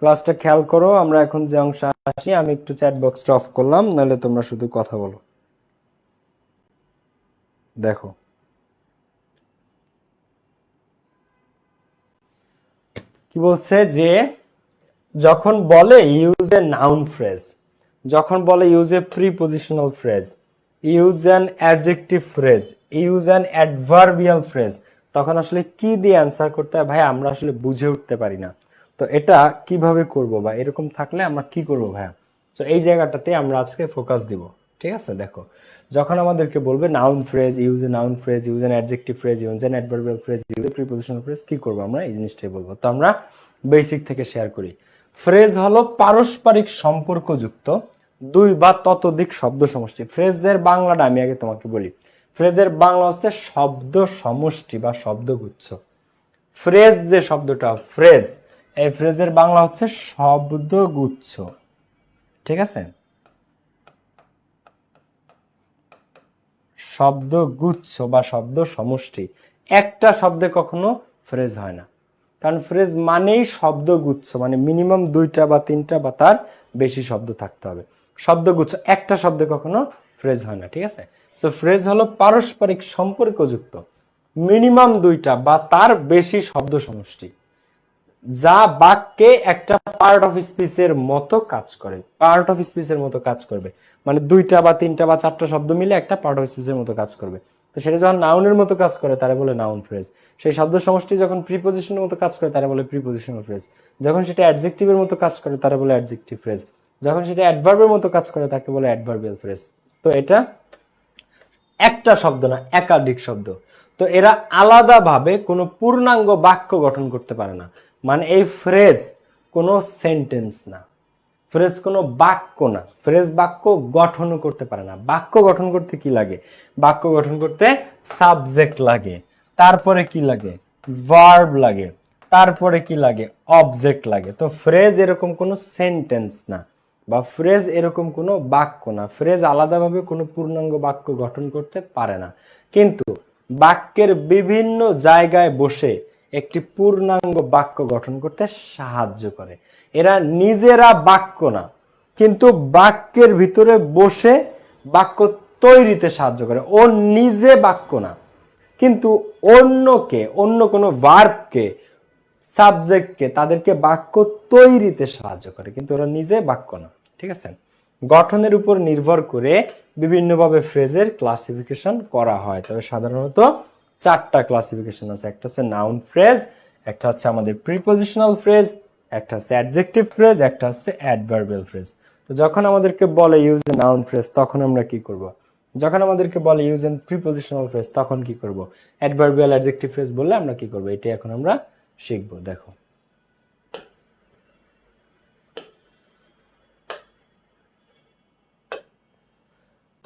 ক্লাসটা খেয়াল করো, আমরা এখন যে অংশ আসি, আমি একটু চ্যাট বক্সটা অফ করলাম, নাহলে তোমরা শুধু কথা বলো। দেখো, কি বলছে যে যখন বলে ইউজ এ নাউন ফ্রেজ, যখন বলে use a prepositional phrase, use an adjective phrase, use an adverbial phrase, তখন আসলে কি দিয়ে অ্যান্সার করতে হয় ভাই আমরা আসলে বুঝে উঠতে পারি না। তো এটা কিভাবে করব বা এরকম থাকলে আমরা কি করব ভাইয়া? তো এই জায়গাটাতে আমরা আজকে ফোকাস দিব, ঠিক আছে? দেখো, যখন আমাদেরকে বলবে noun phrase, use a noun phrase, use an adjective phrase, use an adverbial phrase, use a prepositional phrase, কি করব আমরা? এই জিনিসটাই বলবো। তো আমরা বেসিক থেকে শেয়ার করি। ফ্রেজ হলো পারস্পরিক সম্পর্কযুক্ত দুই বা ততোধিক শব্দ সমষ্টি। ফ্রেজের বাংলাটা আমি আগে তোমাকে বলি। ফ্রেজের বাংলা হচ্ছে শব্দ সমষ্টি বা শব্দগুচ্ছ। ফ্রেজ যে শব্দটা, ফ্রেজ, এই ফ্রেজের বাংলা হচ্ছে শব্দগুচ্ছ, ঠিক আছে? শব্দগুচ্ছ বা শব্দ সমষ্টি। একটা শব্দে কখনো ফ্রেজ হয় না, কারণ ফ্রেজ মানেই শব্দগুচ্ছ, মানে মিনিমাম দুইটা বা তিনটা বা তার বেশি শব্দ থাকতে হবে। শব্দগুচ্ছ, একটা শব্দে কখনো ফ্রেজ হয় না, ঠিক আছে? সো ফ্রেজ হলো পারস্পরিক সম্পর্কযুক্ত মিনিমাম দুইটা বা তার বেশি শব্দ সমষ্টি, যা বাক্যে একটা পার্ট অফ স্পিচের মতো কাজ করে। পার্ট অফ স্পিচের মতো কাজ করবে মানে দুইটা বা তিনটা বা চারটা শব্দ মিলে একটা পার্ট অফ স্পিচের মতো কাজ করবে। তো সেটা যখন নাউনের মতো কাজ করে তারা বলে নাউন ফ্রেজ। সেই শব্দ সমষ্টি যখন প্রিপজিশনের মতো কাজ করে তারা বলে প্রিপজিশনাল ফ্রেজ। যখন সেটা অ্যাডজেক্টিভের মতো কাজ করে তারা বলে অ্যাডজেক্টিভ ফ্রেজ। যখন সেটা অ্যাডভার্বের মতো কাজ করে তাকে বলে অ্যাডভার্বিয়াল ফ্রেজ। তো এটা একটা শব্দ না, একাধিক শব্দ। তো এরা আলাদাভাবে কোনো পূর্ণাঙ্গ বাক্য গঠন করতে পারে না। মানে এই ফ্রেজ কোনো সেন্টেন্স না, ফ্রেজ কোনো বাক্য না, ফ্রেজ বাক্য গঠন করতে পারে না। বাক্য গঠন করতে কি লাগে? বাক্য গঠন করতে সাবজেক্ট লাগে, তারপরে কি লাগে? ভার্ব লাগে, তারপরে কি লাগে? অবজেক্ট লাগে। তো ফ্রেজ এরকম কোনো সেন্টেন্স না, বা ফ্রেজ এরকম কোনো বাক্য না। ফ্রেজ আলাদাভাবে কোনো পূর্ণাঙ্গ বাক্য গঠন করতে পারে না, কিন্তু বাক্যের বিভিন্ন জায়গায় বসে একটি পূর্ণাঙ্গ বাক্য গঠন করতে সাহায্য করে। এরা নিজেরা বাক্য না, কিন্তু বাক্যের ভিতরে বসে বাক্য তৈরিতে সাহায্য করে। ও নিজে বাক্য না, কিন্তু অন্যকে, অন্য কোনো ভার্বকে, সাবজেক্টকে, তাদেরকে বাক্য তৈরিতে সাহায্য করে, কিন্তু ওরা নিজে বাক্য না। ঠিক আছে? গঠনের উপর নির্ভর করে বিভিন্নভাবে ফ্রেজের ক্লাসিফিকেশন করা হয়, তবে সাধারণত 4টা ক্লাসিফিকেশন আছে। একটা হচ্ছে নাউন ফ্রেজ, একটা হচ্ছে আমাদের প্রিপজিশনাল ফ্রেজ, একটা হচ্ছে অ্যাডজেক্টিভ ফ্রেজ, একটা হচ্ছে অ্যাডভার্বিয়াল ফ্রেজ। তো যখন আমাদেরকে বলে ইউজ এ নাউন ফ্রেজ, তখন আমরা কি করব? যখন আমাদেরকে বলে ইউজ এন প্রিপজিশনাল ফ্রেজ, তখন কি করব? অ্যাডভার্বিয়াল অ্যাডজেক্টিভ ফ্রেজ বললে আমরা কি করব? এটাই এখন আমরা শিখব। দেখো,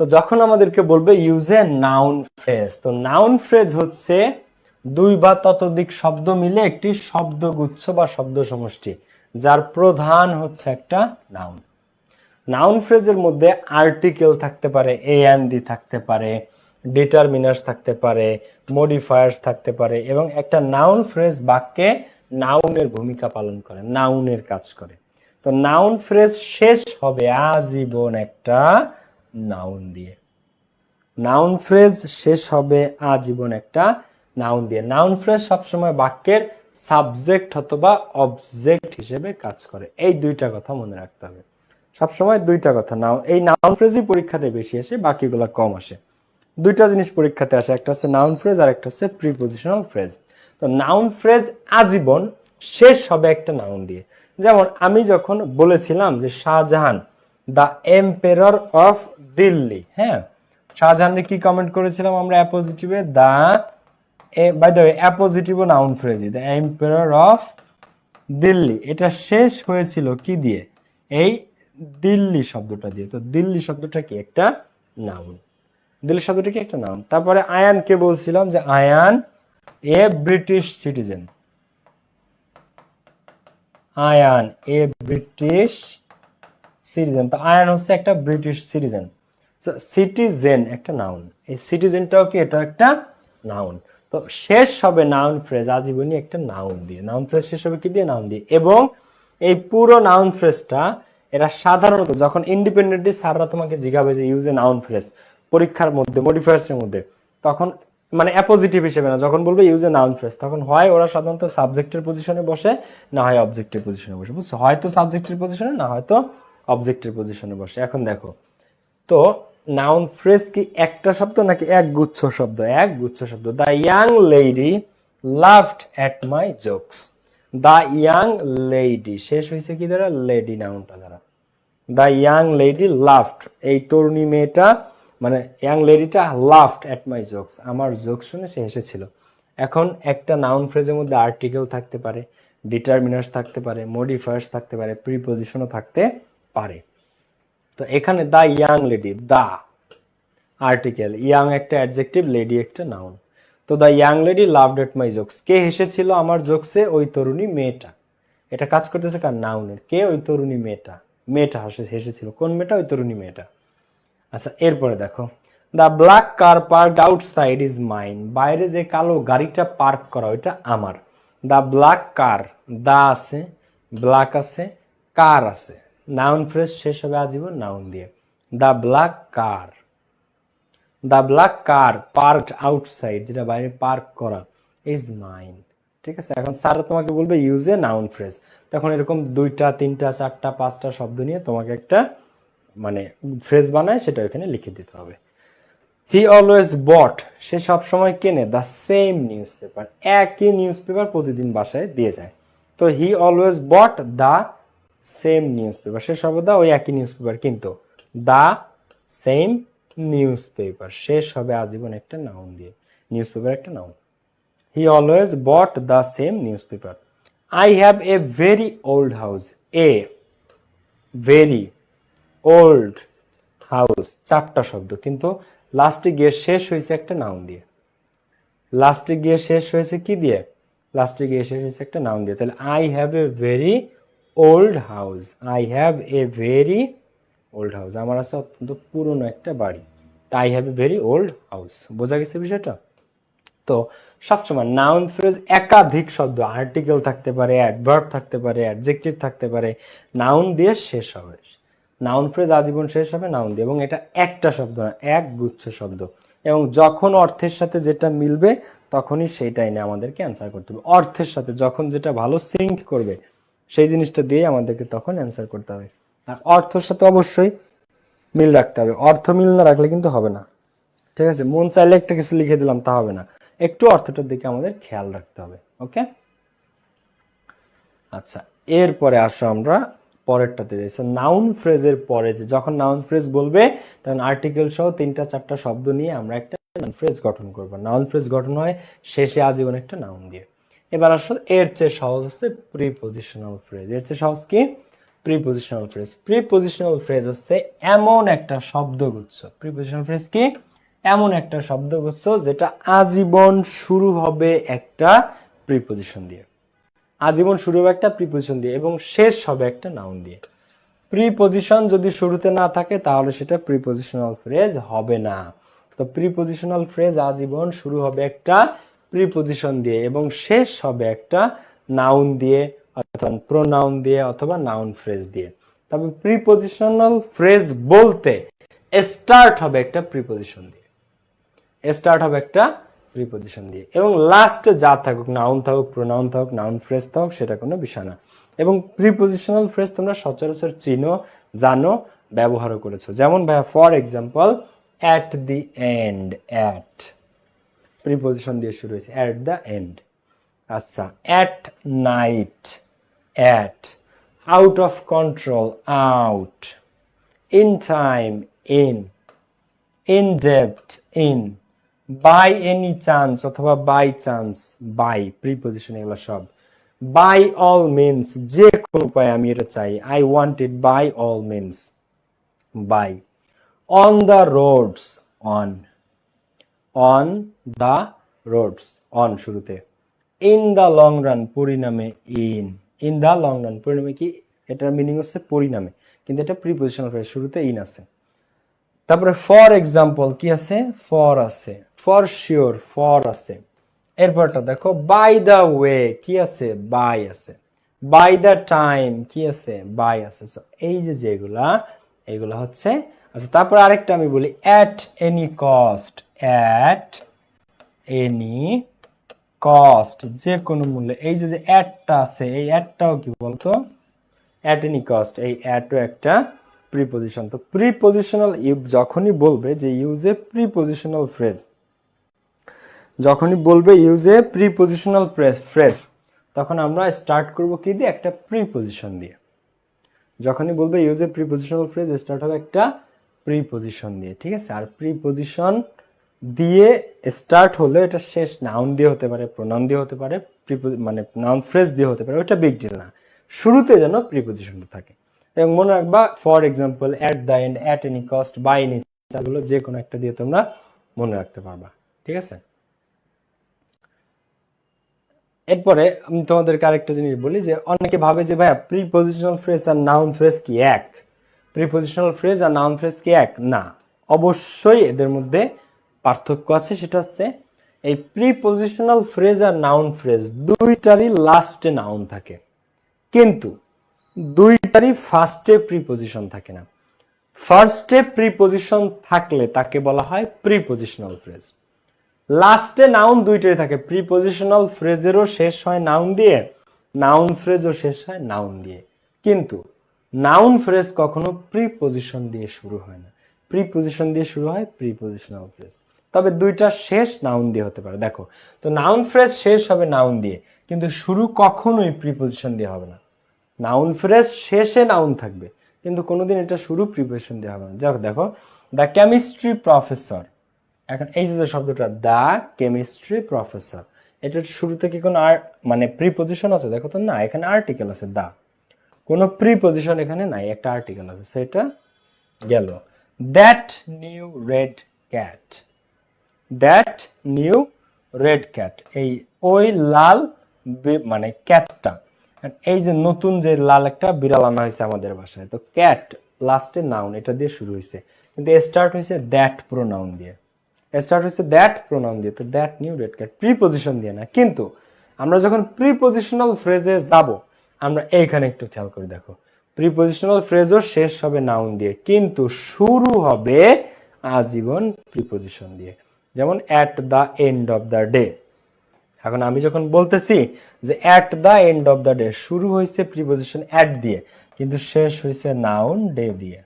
তো যখন আমাদেরকে বলবে ইউজ এ নাউন ফ্রেজ, তো নাউন ফ্রেজ হচ্ছে 2 বা ততোধিক শব্দ মিলে একটি শব্দগুচ্ছ বা শব্দ সমষ্টি, যার প্রধান হচ্ছে একটা নাউন। নাউন ফ্রেজের মধ্যে আর্টিকেল থাকতে পারে, এ এন্ড দি থাকতে পারে, ডিটারমিনার্স থাকতে পারে, মডিফায়ার্স থাকতে পারে, এবং একটা নাউন ফ্রেজ বাক্যে নাউনের ভূমিকা পালন করে, নাউনের কাজ করে। তো নাউন ফ্রেজ শেষ হবে আজীবন একটা নাউন দিয়ে। নাউন ফ্রেজ শেষ হবে আজীবন একটা নাউন দিয়ে। নাউন ফ্রেজ সবসময় বাক্যের সাবজেক্ট অথবা অবজেক্ট হিসেবে কাজ করে। এই 2টা কথা মনে রাখতে হবে সবসময়, 2টা কথা। এই নাউন ফ্রেজই পরীক্ষাতে বেশি আসে, বাকিগুলো কম আসে। 2টা জিনিস পরীক্ষাতে আসে, একটা হচ্ছে নাউন ফ্রেজ আর একটা হচ্ছে প্রিপজিশনাল ফ্রেজ। তো নাউন ফ্রেজ আজীবন শেষ হবে একটা নাউন দিয়ে। যেমন আমি যখন বলেছিলাম যে Shah Jahan the emperor of Delhi, হ্যাঁ, শাহজাহানের কি কমেন্ট করেছিলাম আমরা অ্যাপোজিটিভে? দা, by the way appositive noun phrase, the emperor of Delhi, এটা শেষ হয়েছিল কি দিয়ে? এই দিল্লি শব্দটা দিয়ে। তো দিল্লি শব্দটা কি? একটা নাউন। দিল্লি শব্দটা কি? একটা নাউন। তারপরে আয়ানকে বলছিলাম যে Ayan a British citizen, Ayan a British citizen. তো আয়ান হচ্ছে একটা ব্রিটিশ সিটিজেন। সিটিজেন একটা নাউন, এই সিটিজেনটাও কি? এটা একটা নাউন। তো শেষ হবে নাউন ফ্রেজ আজীবনই একটা নাউন দিয়ে। নাউন ফ্রেজ শেষ হবে কি দিয়ে? নাউন দিয়ে। এবং এই পুরো নাউন ফ্রেজটা এরা সাধারণত যখন ইন্ডিপেন্ডেন্টলি স্যাররা তোমাকে জিজ্ঞাবে যে ইউজ এ নাউন ফ্রেজ পরীক্ষার মধ্যে মডিফায়ার্সের মধ্যে, তখন মানে অ্যাপোজিটিভ হিসেবে না, যখন বলবে ইউজ এ নাউন ফ্রেজ, তখন হয় ওরা সাধারণত সাবজেক্টের পজিশনে বসে, না হয় অবজেক্টের পজিশনে বসে। বুঝছো? হয়তো সাবজেক্টের পজিশনে, না হয়তো অবজেক্টের পজিশনে বসে। এখন দেখো তো নাউন ফ্রেজ কি একটা শব্দ নাকি এক গুচ্ছ শব্দ? এক গুচ্ছ শব্দ। The young lady laughed at my jokes. The young lady শেষ হয়েছে কি দ্বারা? লেডি নাউনটা দ্বারা। দ্য ইয়াং লেডি লাভড, এই তরুণী মেয়েটা মানে ইয়াং লেডিটা লাভড অ্যাট মাই জোকস, আমার জোকস শুনে সে হেসেছিল। এখন একটা নাউন ফ্রেজের মধ্যে আর্টিকেল থাকতে পারে, ডিটারমিনার্স থাকতে পারে, মডিফায়ার্স থাকতে পারে, প্রিপজিশনও থাকতে পারে। তো এখানে the young lady, the article, young একটা অ্যাডজেক্টিভ, লেডি একটা নাউন। তো the young lady laughed at my jokes, কে হেসেছিল আমার জোকসে? ওই তরুণী মেয়েটা। এটা কাজ করতেছে কার? নাউনের। কে? ওই তরুণী মেয়েটা। মেয়েটা হেসেছিল। কোন মেয়েটা? ওই তরুণী মেয়েটা। আচ্ছা, এরপরে দেখো, the black car parked outside is mine, বাইরে যে কালো গাড়িটা পার্ক করা ওইটা আমার। দা ব্ল্যাক কার, দা আছে, ব্ল্যাক আছে, কার আছে, নাউন ফ্রেজ শেষ হবে আজীবন নাউন দিয়ে। The black car, the black car parked outside, যেটা বাইরে পার্ক করা, ইজ মাইন। ঠিক আছে? এখন স্যার তোমাকে বলবে ইউজ এ নাউন ফ্রেজ, তখন এরকম 2টা 3টা 4টা 5টা শব্দ নিয়ে তোমাকে একটা মানে ফ্রেজ বানায় সেটা এখানে লিখে দিতে হবে। হি অলওয়েজ বট, সে সবসময় কেনে, দ্য সেম নিউজ পেপার, একই নিউজ পেপার প্রতিদিন বাসায় দিয়ে যায়। তো he always bought the same newspaper, সে সর্বদা ওই একই নিউজ পেপার কিনতো। দ্য সেম নিউজ পেপার শেষ হবে আজীবন একটা নাউন দিয়ে। নিউজ পেপার একটা noun. He always bought the same newspaper. I have a very old house, a very old house 4টা শব্দ, কিন্তু লাস্টে গিয়ে শেষ হয়েছে একটা নাউন দিয়ে। লাস্টে গিয়ে শেষ হয়েছে কি দিয়ে? লাস্টে গিয়ে শেষ হয়েছে একটা নাউন দিয়ে। তাহলে I have a very old house, I have a very old house, আমার আছে অত্যন্ত পুরনো একটা বাড়ি, I have a very old house. বোঝা গেছে বিষয়টা? তো সবসময় নাউন ফ্রেজ একাধিক শব্দ, আর্টিকেল থাকতে পারে, অ্যাডভার্ব থাকতে পারে, অ্যাডজেক্টিভ থাকতে পারে, নাউন দিয়ে শেষ হবে। নাউন ফ্রেজ আজীবন শেষ হবে নাউন দিয়ে, এবং এটা একটা শব্দ না, এক গুচ্ছ শব্দ, এবং যখন অর্থের সাথে যেটা মিলবে তখনই সেইটাই নিয়ে আমাদেরকে অ্যান্সার করতে হবে। অর্থের সাথে যখন যেটা ভালো সিঙ্ক করবে সেই জিনিসটা দিয়ে আমাদেরকে তখন অ্যান্সার করতে হবে। আর অর্থের সাথে অবশ্যই মিল রাখতে হবে, অর্থ মিল না রাখলে কিন্তু হবে না। ঠিক আছে, মন চাইলে একটা কিছু লিখে দিলাম তা হবে না, একটু অর্থটার দিকে আমাদের খেয়াল রাখতে হবে। ওকে, আচ্ছা, এরপরে আসো আমরা পরেরটাতে যাই। নাউন ফ্রেজের পরে যে যখন নাউন ফ্রেজ বলবে তখন আর্টিকেল সহ 3-4টা শব্দ নিয়ে আমরা একটা নাউন ফ্রেজ গঠন করব। নাউন ফ্রেজ গঠন হয় শেষে আজীবন একটা নাউন দিয়ে। এবার আসলে এর চেয়ে সহজ হচ্ছে প্রিপজিশনাল ফ্রেজ। এর চেয়ে সহজ কি? Prepositional phrase. প্রিপজিশনাল ফ্রেজ হচ্ছে এমন একটা শব্দগুচ্ছ। প্রিপজিশনাল ফ্রেজ কি? এমন একটা শব্দগুচ্ছ যেটা আজীবন শুরু হবে একটা প্রিপজিশন দিয়ে, আজীবন শুরু হবে একটা প্রিপজিশন দিয়ে এবং শেষ হবে একটা নাউন দিয়ে। প্রিপজিশন যদি শুরুতে না থাকে তাহলে সেটা প্রিপজিশনাল ফ্রেজ হবে না। তো প্রিপজিশনাল ফ্রেজ আজীবন শুরু হবে একটা প্রিপজিশন দিয়ে এবং শেষ হবে একটা নাউন দিয়ে অথবা প্রোনাউন দিয়ে অথবা নাউন ফ্রেজ দিয়ে। তবে প্রিপজিশনাল ফ্রেজ বলতে স্টার্ট হবে একটা প্রিপজিশন দিয়ে, স্টার্ট হবে একটা প্রিপজিশন দিয়ে, এবং লাস্টে যা থাকুক, নাউন থাকুক, প্রোনাউন থাকুক, নাউন ফ্রেজ থাকুক, সেটা কোনো বিষয় না। এবং প্রিপজিশনাল ফ্রেজ তোমরা সচরাচর চিনো, জানো, ব্যবহারও করেছো। যেমন ভাইয়া for example at the end, at preposition দিয়ে শুরু হয়েছে, অ্যাট দ্য এন্ড। আচ্ছা, at night, at, out of control, out, in time, in depth, in, by any chance অথবা বাই চান্স, বাই প্রিপজিশন, এগুলো সব। বাই অল মিনস, যে কোনো উপায়ে আমি এটা চাই, I want it by all means, by. On the roads, on, on the roads, on শুরুতে। ইন দ্য লং রান, পরিণামে, ইন দ্য লং রান, পরিণামে কি? এটার মিনিং হচ্ছে পরিণামে, কিন্তু এটা প্রিপজিশনাল ফ্রেজ, শুরুতে ইন আছে। তারপরে ফর এক্সাম্পল কি আছে? ফর আছে। ফর শিওর, ফর আছে। এরপরটা দেখো, বাই দ্য ওয়ে কি আছে? বাই আছে। বাই দ্য টাইম কি আছে? বাই আছে। এই যে যেগুলা, এগুলা হচ্ছে। আচ্ছা, তারপর আরেকটা আমি বলি, at any cost, at any cost, যে কোনো মূল্যে। এই যে যে অ্যাটটা আছে, এই অ্যাটটাও কি বলতো? অ্যাট এনি কস্ট, এই অ্যাটও একটা প্রিপজিশন। তো প্রিপজিশনাল যখনই বলবে যে ইউজ এ প্রিপজিশনাল ফ্রেজ, যখনই বলবে ইউজ এ প্রিপজিশনাল ফ্রেজ, তখন আমরা স্টার্ট করব কি দিয়ে? একটা প্রিপজিশন দিয়ে। যখনই বলবে use a prepositional phrase, start হবে একটা প্রিপজিশন দিয়ে। ঠিক আছে, আর প্রিপজিশন দিয়ে স্টার্ট হলে এটা শেষ নাউন দিয়ে হতে পারে, প্রোনাউন দিয়ে হতে পারে, মানে নাউন ফ্রেজ দিয়ে হতে পারে, ওটা বিগ ডিল না, শুরুতে যেন প্রিপজিশনটা থাকে। এবং মনে রাখবা, for example, at the end, at any cost, by any, এগুলো যে কোনো একটা দিয়ে তোমরা মনে রাখতে পারবা। ঠিক আছে, এরপরে আমি তোমাদেরকে আরেকটা জিনিস বলি যে অনেকে ভাবে যে ভাইয়া প্রিপজিশনাল ফ্রেজ আর নাউন ফ্রেজ কি এক? প্রিপজিশনাল ফ্রেজ আর নাউন ফ্রেজ কি এক? না, অবশ্যই এদের মধ্যে পার্থক্য আছে। সেটা হচ্ছে এই প্রিপজিশনাল ফ্রেজ আর নাউন ফ্রেজ দুইটারই লাস্টে নাউন থাকে, কিন্তু দুইটারই ফার্স্টে প্রিপজিশন থাকে না। ফার্স্টে প্রিপজিশন থাকলে তাকে বলা হয় প্রিপজিশনাল ফ্রেজ। লাস্টে নাউন দুইটাই থাকে, প্রিপজিশনাল ফ্রেজেরও শেষ হয় নাউন দিয়ে, নাউন ফ্রেজও শেষ হয় নাউন দিয়ে, কিন্তু নাউন ফ্রেজ কখনো প্রিপজিশন দিয়ে শুরু হয় না, প্রিপজিশন দিয়ে শুরু হয় প্রিপজিশনাল ফ্রেজ। তবে দুইটা শেষ নাউন দিয়ে হতে পারে। দেখো, তো নাউন ফ্রেজ শেষ হবে নাউন দিয়ে, কিন্তু শুরু কখনোই প্রিপজিশন দিয়ে হবে না। নাউন ফ্রেজ শেষে নাউন থাকবে, কিন্তু কোনোদিন এটা শুরু প্রিপজিশন দিয়ে হবে না। দেখো, দ্য কেমিস্ট্রি প্রফেসর, এখন এই যে শব্দটা দ্য কেমিস্ট্রি প্রফেসর, এটার শুরুতে কি কোনো মানে প্রিপজিশন আছে? দেখো তো না, এখানে আর্টিকেল আছে দা, কোনো প্রিপজিশন এখানে নাই, একটা আর্টিকেল আছে, সেটা গেল। That new red cat, that new red cat, এই ওই লাল মানে ক্যাটটা, এই যে নতুন যে লাল একটা বিড়াল আনা হয়েছে আমাদের বাসায়, তো ক্যাট লাস্টে নাউন, এটা দিয়ে শুরু হয়েছে, কিন্তু স্টার্ট হয়েছে দ্যাট প্রোনাউন দিয়ে, স্টার্ট হয়েছে দ্যাট প্রোনাউন দিয়ে, তো that new that cat preposition দিয়ে না। কিন্তু আমরা যখন প্রিপজিশনাল ফ্রেজে যাব, আমরা এইখানে একটু খেয়াল করে দেখো, প্রিপজিশনাল ফ্রেজও শেষ হবে নাউন দিয়ে, কিন্তু শুরু হবে আজীবন প্রিপজিশন দিয়ে, যেমন at the end of the day. এখন আমি যখন বলতেছি যে at the end of the day, শুরু হয়েছে প্রিপজিশন অ্যাট দিয়ে, কিন্তু শেষ হয়েছে নাউন ডে দিয়ে।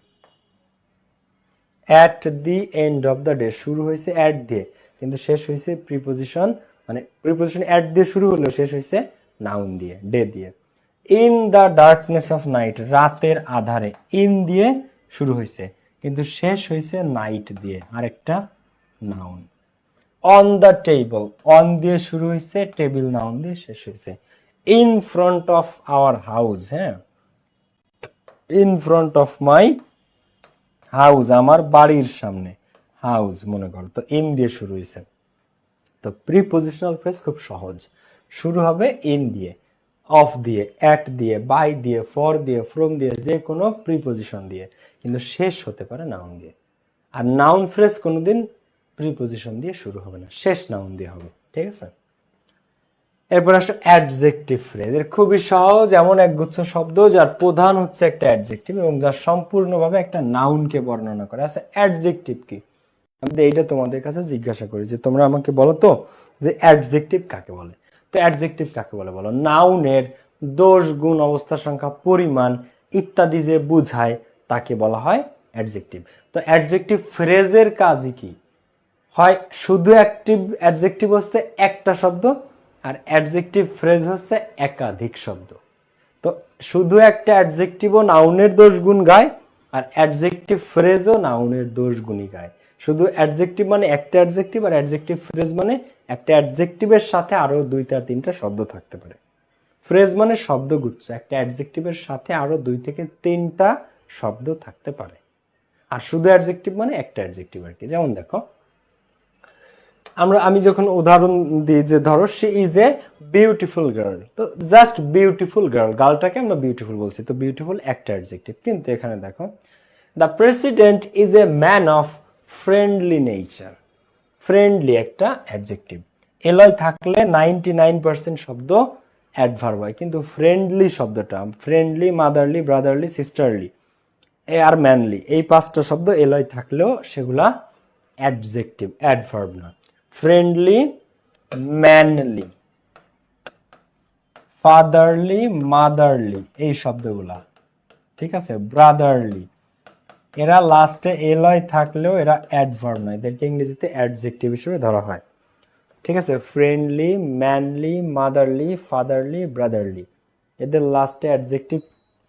At the end of the day, শুরু হয়েছে অ্যাট দিয়ে, কিন্তু শেষ হয়েছে প্রিপজিশন, মানে প্রিপজিশন অ্যাট দিয়ে শুরু হলো, শেষ হয়েছে নাউন দিয়ে, ডে দিয়ে। In the darkness of night, রাতের আধারে, ইন দিয়ে শুরু হয়েছে, কিন্তু শেষ হয়েছে নাইট দিয়ে, আরেকটা noun. On the table, on দিয়ে শুরু হয়েছে, টেবিল নাউন দিয়ে শেষ হয়েছে। In front of our house, হ্যাঁ, in front of my house, আমার বাড়ির সামনে, হাউস মনে করো, তো ইন দিয়ে শুরু হয়েছে। তো প্রিপজিশনাল ফ্রেজ খুব সহজ, শুরু হবে ইন দিয়ে, অফ দিয়ে, অ্যাট দিয়ে, বাই দিয়ে, ফর দিয়ে, ফ্রম দিয়ে, যে কোনো প্রিপজিশন দিয়ে, কিন্তু শেষ হতে পারে নাউন দিয়ে। আর নাউন ফ্রেজ কোনোদিন প্রিপজিশন দিয়ে শুরু হবে না, শেষ নাউন দিয়ে হবে, ঠিক আছে। এরপর আসো অ্যাডজেক্টিভ ফ্রেজ, এর খুবই সহজ, এমন একগুচ্ছ শব্দ যার প্রধান হচ্ছে একটা অ্যাডজেক্টিভ এবং যার সম্পূর্ণভাবে একটা নাউনকে বর্ণনা করে। আচ্ছা, অ্যাডজেক্টিভ কি? আমি এইটা তোমাদের কাছে জিজ্ঞাসা করি যে তোমরা আমাকে বলো তো যে অ্যাডজেক্টিভ কাকে বলে। তো অ্যাডজেক্টিভ কাকে বলে বলো? নাউনের দোষ, গুণ, অবস্থা, সংখ্যা, পরিমাণ ইত্যাদি যে বুঝায় তাকে বলা হয় অ্যাডজেক্টিভ। তো অ্যাডজেক্টিভ ফ্রেজের কাজই কি? হয় শুধু অ্যাডজেক্টিভ হচ্ছে একটা শব্দ, আর অ্যাডজেক্টিভ ফ্রেজ হচ্ছে একাধিক শব্দ। তো শুধু একটা অ্যাডজেক্টিভও নাউনের দোষ গুণ গায়, আর অ্যাডজেক্টিভ ফ্রেজও নাউনের দোষ গুণই গায়। শুধু অ্যাডজেক্টিভ মানে একটা অ্যাডজেক্টিভ, আর অ্যাডজেক্টিভ ফ্রেজ মানে একটা অ্যাডজেক্টিভের সাথে আরো 2-3টা শব্দ থাকতে পারে। ফ্রেজ মানে শব্দগুচ্ছ, একটা অ্যাডজেক্টিভের সাথে আরো 2 থেকে 3টা শব্দ থাকতে পারে। আর শুধু অ্যাডজেক্টিভ মানে একটা অ্যাডজেক্টিভ আর কি। যেমন দেখো, আমি যখন উদাহরণ দিই যে ধরো she is a beautiful girl, তো জাস্ট বিউটিফুল গার্ল, গার্লটাকে আমরা বিউটিফুল বলছি, তো বিউটিফুল একটা অ্যাডজেক্টিভ। কিন্তু এখানে দেখো, the president is a man of friendly nature, friendly একটা অ্যাডজেক্টিভ। এলয় থাকলে 99% শব্দ অ্যাডভার্ব হয়, কিন্তু ফ্রেন্ডলি শব্দটা, ফ্রেন্ডলি, মাদারলি, ব্রাদারলি, সিস্টারলি আর ম্যানলি, এই 5টা শব্দ এলয় থাকলেও সেগুলা অ্যাডজেক্টিভ, অ্যাডভার্ব না। ফ্রেন্ডলি, ম্যানলি, ফাদারলি, মাদারলি, এই শব্দগুলা, ঠিক আছে, ব্রাদারলি, এরা লাস্টে এলয় থাকলেও এরা অ্যাডভার্ব নয়, এদেরকে ইংরেজিতে অ্যাডজেক্টিভ হিসেবে ধরা হয়, ঠিক আছে। Friendly, manly, motherly, fatherly, brotherly, এদের লাস্টে অ্যাডজেক্টিভ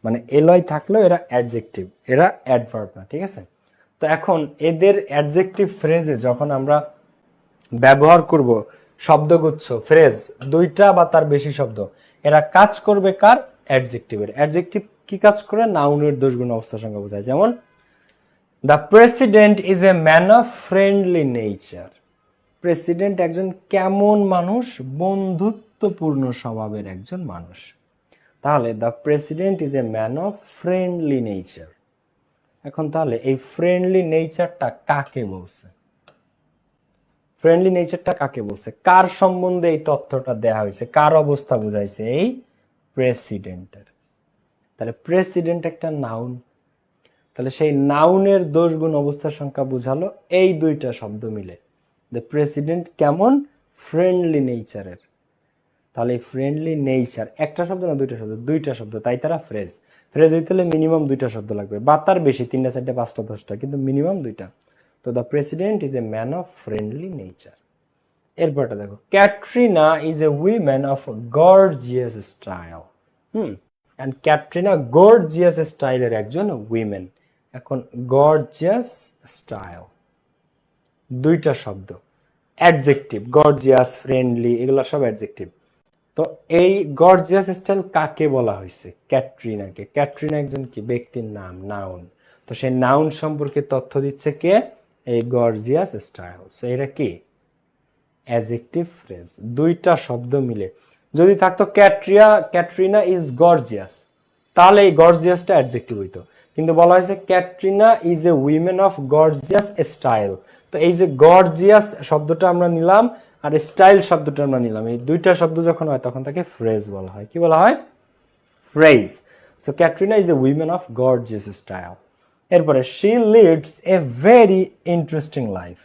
মানে এলয় থাকলেও এরা অ্যাডজেক্টিভ, এরা অ্যাডভার্ব না, ঠিক আছে। তো এখন এদের অ্যাডজেক্টিভ ফ্রেজে যখন আমরা ব্যবহার করব শব্দগুচ্ছ, ফ্রেজ, 2টা বা তার বেশি শব্দ, এরা কাজ করবে কার? অ্যাডজেক্টিভের। অ্যাডজেক্টিভ কি কাজ করে? নাউনের দোষ, গুণ, অবস্থা, সংখ্যা বোঝায়। যেমন the president is a man of friendly nature, president একজন কেমন মানুষ? বন্ধুত্বপূর্ণ স্বভাবের একজন মানুষ। তাহলে the president is a man of friendly nature. এখন তাহলে এই ফ্রেন্ডলি নেচারটা কাকে বলছে? ফ্রেন্ডলি নেচারটা কাকে বলছে? কার সম্বন্ধে এই তথ্যটা দেয়া হয়েছে? কার অবস্থা বুঝাইছে? এই প্রেসিডেন্টের। তাহলে প্রেসিডেন্ট একটা নাউন, তাহলে সেই নাউনের দোষ, গুণ, অবস্থা, সংখ্যা বুঝালো এই 2টা শব্দ মিলে। দ্য প্রেসিডেন্ট কেমন? ফ্রেন্ডলি নেচারের। তাহলে এই ফ্রেন্ডলি নেচার একটা শব্দ না 2টা শব্দ? 2টা শব্দ, তাই তারা ফ্রেজ। ফ্রেজ হইতে হলে মিনিমাম 2টা শব্দ লাগবে, বা তার বেশি, 3টা, 4টা, 5টা, 10টা, কিন্তু মিনিমাম 2টা। তো the president is a man of friendly nature. এরপরটা দেখো, Katrina is a woman of gorgeous style. And Katrina gorgeous স্টাইলের একজন উইমেন। এখন গর্জিয়াস স্টাইল 2টা শব্দ, অ্যাডজেক্টিভ, গর্জিয়াস, ফ্রেন্ডলি, এগুলো সব অ্যাডজেক্টিভ। তো এই গর্জিয়াস স্টাইল কাকে বলা হয়েছে? ক্যাটরিনাকে। ক্যাটরিনা একজন কি? ব্যক্তির নাম, নাউন। তো সেই নাউন সম্পর্কে তথ্য দিচ্ছে কে? এই গর্জিয়াস স্টাইল। সো এটা কি? Adjective phrase. 2টা শব্দ মিলে যদি থাকতো ক্যাটরিনা ইজ গর্জিয়াস, তাহলে এই গর্জিয়াসটা অ্যাডজেক্টিভ হইতো। কিন্তু বলা হয়েছে Katrina is a women of gorgeous style. তো এই যে গর্জিয়াস শব্দটা আমরা নিলাম আর স্টাইল শব্দটা আমরা নিলাম, এই দুইটা শব্দ যখন হয় তখন তাকে ফ্রেজ বলা হয়। কি বলা হয়? Phrase. So Katrina is a women of gorgeous style. এরপরে she leads a very interesting life.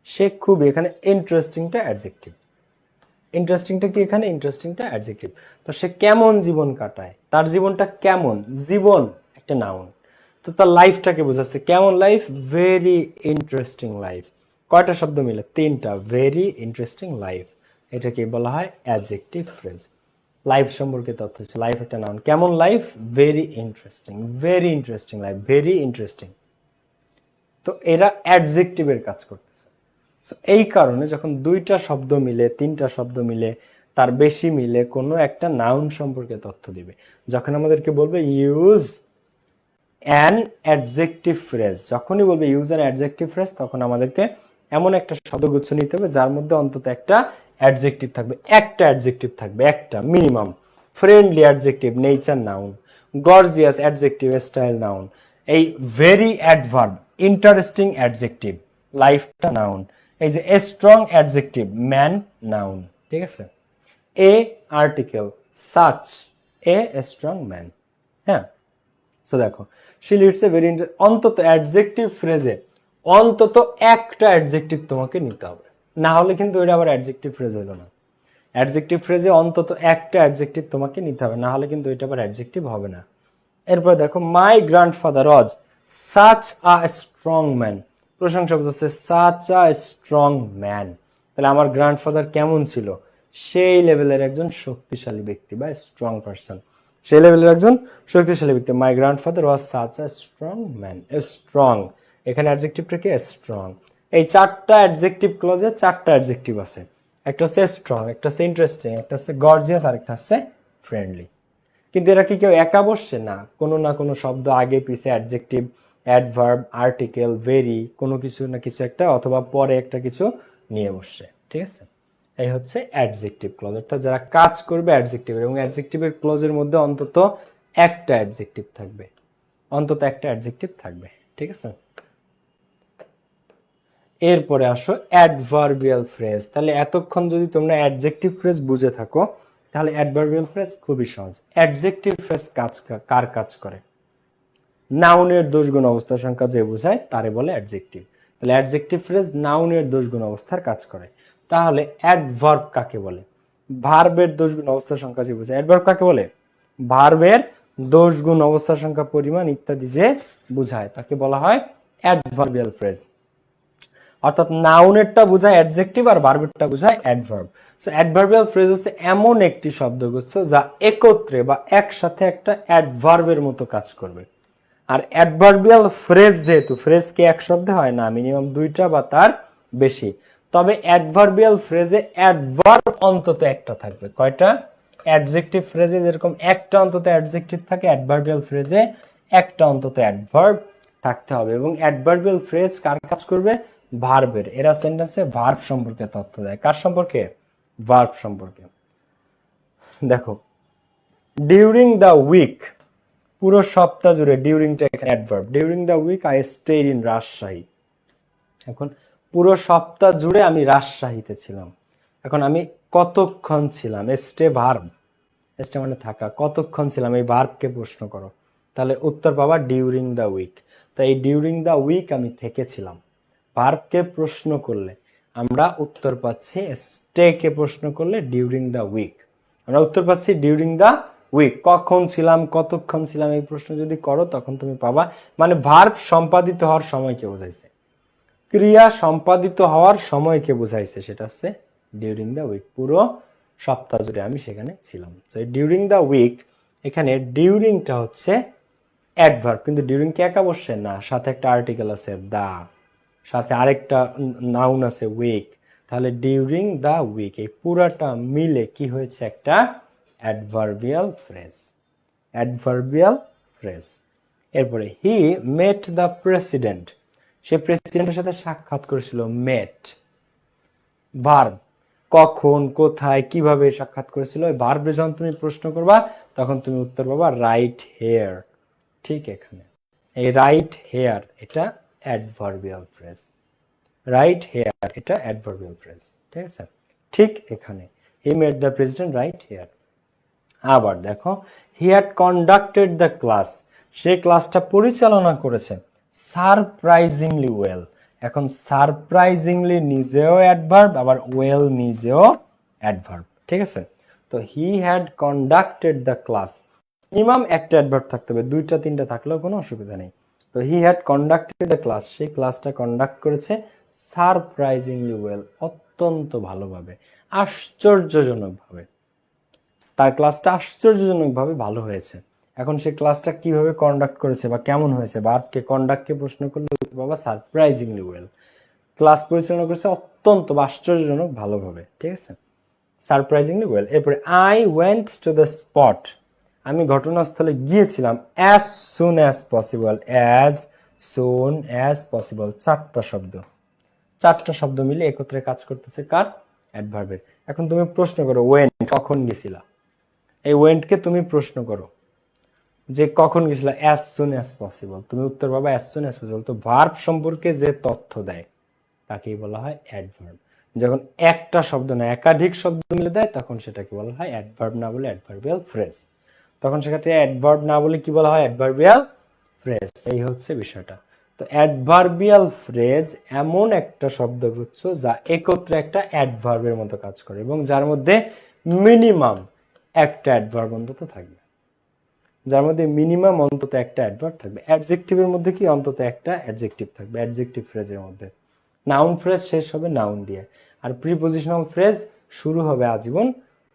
সে খুবই, এখানে ইন্টারেস্টিংটা অ্যাডজেক্টিভ। ইন্টারেস্টিংটা কি? এখানে ইন্টারেস্টিংটা অ্যাডজেক্টিভ। তো সে কেমন জীবন কাটায়, তার জীবনটা কেমন, জীবন একটা নাউন, তো তার লাইফটাকে বোঝাচ্ছে। কেমন লাইফ? Very interesting life. কয়টা শব্দ মিলে? তিনটা। ভেরি ইন্টারেস্টিং লাইফ, এটাকে বলা হয় অ্যাডজেক্টিভ ফ্রেজ। লাইফ সম্পর্কে তথ্য হচ্ছে, লাইফ একটা নাউন। কেমন life? Very interesting. Very interesting life, very interesting. তো এরা অ্যাডজেক্টিভের কাজ করতেছে। এই কারণে যখন দুইটা শব্দ মিলে, তিনটা শব্দ মিলে, তার বেশি মিলে কোনো একটা নাউন সম্পর্কে তথ্য দিবে, যখন আমাদেরকে বলবে ইউজ অ্যান অ্যাডজেক্টিভ ফ্রেজ, যখনই বলবে ইউজ অ্যান অ্যাডজেক্টিভ ফ্রেজ, তখন আমাদেরকে এমন একটা শব্দগুচ্ছ নিতে হবে যার মধ্যে অন্তত একটা অ্যাডজেক্টিভ থাকবে, একটা অ্যাডজেক্টিভ থাকবে, একটা minimum. Friendly adjective, nature noun. Gorgeous adjective, style noun. এই ভেরি অ্যাডভার্ব, ইন্টারেস্টিং অ্যাডজেক্টিভ, লাইফটা নাউন। এই যে স্ট্রং অ্যাডজেক্টিভ, ম্যান নাউন। ঠিক আছে? A article, such a strong man. হ্যাঁ, সো দেখো শি লিডস এ ভেরি, অন্তত অ্যাডজেক্টিভ ফ্রেজে অন্তত একটা অ্যাডজেক্টিভ তোমাকে নিতে হবে, না হলে কিন্তু এটা আবার অ্যাডজেক্টিভ ফ্রেজ হলো না। অ্যাডজেক্টিভ ফ্রেজে অন্তত একটা অ্যাডজেক্টিভ তোমাকে নিতে হবে, না হলে কিন্তু এটা আবার অ্যাডজেক্টিভ হবে না। এরপর দেখো my grandfather was such a strong man. প্রশংসা হচ্ছে সাচ আ স্ট্রং ম্যান। তাহলে আমার গ্র্যান্ডফাদার কেমন ছিল? সেই লেভেলের একজন শক্তিশালী ব্যক্তি বা স্ট্রং পারসন, সেই লেভেলের একজন শক্তিশালী ব্যক্তি। My grandfather was such a strong man. Strong, এখানে অ্যাডজেক্টিভটা কি? স্ট্রং। এই চারটা অ্যাডজেক্টিভ ক্লজে চারটা অ্যাডজেক্টিভ আছে, একটা হচ্ছে স্ট্রং, একটা হচ্ছে ইন্টারেস্টিং, একটা হচ্ছে গর্জিয়াস, আর একটা হচ্ছে ফ্রেন্ডলি। কিন্তু এরা কি কেউ একা বসছে? না, কোনো না কোনো শব্দ আগে পিছে, অ্যাডজেক্টিভ, অ্যাডভার্ব, আর্টিকেল, ভেরি, কোনো কিছু না কিছু একটা অথবা পরে একটা কিছু নিয়ে বসছে। ঠিক আছে? এই হচ্ছে অ্যাডজেক্টিভ ক্লজ, অর্থাৎ যারা কাজ করবে অ্যাডজেক্টিভ, এবং অ্যাডজেক্টিভের ক্লজের মধ্যে অন্তত একটা অ্যাডজেক্টিভ থাকবে, অন্তত একটা অ্যাডজেক্টিভ থাকবে। ঠিক আছে? এরপরে আসো অ্যাডভার্বিয়াল ফ্রেজ। তাহলে এতক্ষণ যদি তোমরা অ্যাডজেক্টিভ ফ্রেজ বুঝে থাকো, তাহলে অ্যাডভার্বিয়াল ফ্রেজ খুবই সহজ। অ্যাডজেক্টিভ ফ্রেজ কার কাজ করে? নাউনের দোষগুণ অবস্থা সংখ্যা যে বোঝায় তারে বলে অ্যাডজেক্টিভ। তাহলে অ্যাডজেক্টিভ ফ্রেজ নাউনের দোষগুণ অবস্থার কাজ করে। তাহলে অ্যাডভার্ব কাকে বলে? ভার্বের দোষগুণ অবস্থা সংখ্যা যে বোঝায়। অ্যাডভার্ব কাকে বলে? ভার্বের দোষগুণ অবস্থা সংখ্যা, পরিমাণ ইত্যাদি যে বোঝায় তাকে বলা হয় অ্যাডভার্বিয়াল ফ্রেজ। অর্থাৎ নাউনেরটা বোঝায় অ্যাডজেক্টিভ আর ভার্বেরটা বোঝায় অ্যাডভার্ব। সো অ্যাডভার্বিয়াল ফ্রেজ হচ্ছে এমন একটি শব্দগুচ্ছ যা একত্রে বা একসাথে একটা অ্যাডভার্বের মতো কাজ করবে। আর অ্যাডভার্বিয়াল ফ্রেজ, যেহেতু ফ্রেজ কি এক শব্দে হয় না, মিনিমাম দুইটা বা তার বেশি, তবে অ্যাডভার্বিয়াল ফ্রেজে অ্যাডভার্ব অন্তত একটা থাকবে। কয়টা? অ্যাডজেক্টিভ ফ্রেজে যেরকম একটা অন্তত অ্যাডজেক্টিভ থাকে, অ্যাডভার্বিয়াল ফ্রেজে একটা অন্তত অ্যাডভার্ব থাকতে হবে। এবং অ্যাডভার্বিয়াল ফ্রেজ কার কাজ করবে? ভার্বের। এরা সেন্টেন্সে ভার্ব সম্পর্কে তথ্য দেয়। কার সম্পর্কে? ভার্ব সম্পর্কে। দেখো ডিউরিং দ্য উইক, পুরো সপ্তাহ জুড়ে, ডিউরিংটা এখানে adverb. During the week I stayed in Rajshahi. এখন পুরো সপ্তাহ জুড়ে আমি রাজশাহীতে ছিলাম। এখন আমি কতক্ষণ ছিলাম? স্টে ভার্ব, স্টে মানে থাকা। কতক্ষণ ছিলাম? এই ভার্বকে প্রশ্ন করো, তাহলে উত্তর পাবা ডিউরিং দ্য উইক। তো এই ডিউরিং দ্য উইক আমি থেকেছিলাম। ভার্বকে প্রশ্ন করলে আমরা উত্তর পাচ্ছি, স্টে কে প্রশ্ন করলে ডিউরিং দ্য উইক আমরা উত্তর পাচ্ছি ডিউরিং দ্য উইক। কখন ছিলাম, কতক্ষণ ছিলাম, এই প্রশ্ন যদি করো তখন তুমি পাবা, মানে ভার্ব সম্পাদিত হওয়ার সময়কে বোঝাইছে, ক্রিয়া সম্পাদিত হওয়ার সময়কে বোঝাইছে, সেটা হচ্ছে ডিউরিং দ্য উইক। পুরো সপ্তাহ জুড়ে আমি সেখানে ছিলাম। তো ডিউরিং দ্য উইক, এখানে ডিউরিংটা হচ্ছে অ্যাডভার্ব, কিন্তু ডিউরিং কে একা বসছে না, সাথে একটা আর্টিকেল আছে দা, সাথে আরেকটা নাউন আছে উইক। তাহলে ডিউরিং দ্য উইক এই পুরাটা মিলে কি হয়েছে? একটা অ্যাডভার্বিয়াল ফ্রেজ। Adverbial phrase. এরপরে হি মেট দ্য প্রেসিডেন্ট, সে প্রেসিডেন্টের সাথে সাক্ষাৎ করেছিল। মেট ভার্ব, কখন, কোথায়, কিভাবে সাক্ষাৎ করেছিল, ওই ভার্বে যখন তুমি প্রশ্ন করবা তখন তুমি উত্তর পাবা রাইট হেয়ার। ঠিক এখানে এই রাইট হেয়ার এটা অ্যাডভার্বিয়াল ফ্রেজ, রাইট হেয়ার এটা অ্যাডভার্বিয়াল ফ্রেজ। ঠিক আছে, ঠিক এখানে he made the president right here. আবার দেখো he had conducted the class, সে ক্লাসটা পরিচালনা করেছে সারপ্রাইজিংলি ওয়েল। এখন সারপ্রাইজিংলি নিজেও অ্যাডভার্ব, আবার ওয়েল নিজেও অ্যাডভার্ব। ঠিক আছে, তো he had conducted the class, minimum একটা অ্যাডভার্ব থাকতে হবে, দুইটা তিনটা থাকলেও কোনো অসুবিধা নেই। তো he had conducted the class, সেই ক্লাসটা কন্ডাক্ট করেছে সারপ্রাইজিংলি ওয়েল, অত্যন্ত ভালোভাবে, আশ্চর্যজনকভাবে। তার ক্লাসটা আশ্চর্যজনকভাবে ভালো হয়েছে। এখন সে ক্লাসটা কিভাবে কন্ডাক্ট করেছে বা কেমন হয়েছে, ভার্বকে কন্ডাক্টকে প্রশ্ন করলে বাবা সারপ্রাইজিংলি ওয়েল, ক্লাস পরিচালনা করেছে অত্যন্ত বা আশ্চর্যজনক ভালোভাবে। ঠিক আছে, সারপ্রাইজিংলি ওয়েল। এরপরে I went to the spot, আমি ঘটনাস্থলে গিয়েছিলাম as soon as possible, as soon as possible, চারটা শব্দ, চারটা শব্দ মিলে একত্রে কাজ করতেছে কার, অ্যাডভার্বের। এখন তুমি প্রশ্ন করো ওয়েন্ট, কখন গেছিলা, এই ওয়েন্টকে তুমি প্রশ্ন করো যে কখন গেছিলা, অ্যাজ সুন অ্যাজ পসিবল, তুমি উত্তর পাবা অ্যাজ সুন অ্যাজ পসিবল। তো ভার্ব সম্পর্কে যে তথ্য দেয় তাকেই বলা হয় অ্যাডভার্ব। যখন একটা শব্দ না একাধিক শব্দ মিলে দেয় তখন সেটাকে বলা হয় অ্যাডভার্ব, না বলে অ্যাডভার্বিয়াল ফ্রেজ। তখন সেক্ষেত্রে অ্যাডভার্ব না বলে কি বলা হয়, অ্যাডভার্বিয়াল ফ্রেজ। এই হচ্ছে বিষয়টা। তো অ্যাডভার্বিয়াল ফ্রেজ এমন একটা শব্দগুচ্ছ যা একত্রে একটা অ্যাডভার্বের মতো কাজ করে এবং যার মধ্যে মিনিমাম একটা অ্যাডভার্ব অন্তত থাকবে, যার মধ্যে মিনিমাম অন্তত একটা অ্যাডভার্ব থাকবে। অ্যাডজেক্টিভের মধ্যে কি অন্তত একটা অ্যাডজেক্টিভ থাকবে, অ্যাডজেক্টিভ ফ্রেজের মধ্যে। নাউন ফ্রেজ শেষ হবে নাউন দিয়ে, আর প্রিপোজিশনাল ফ্রেজ শুরু হবে আজীবন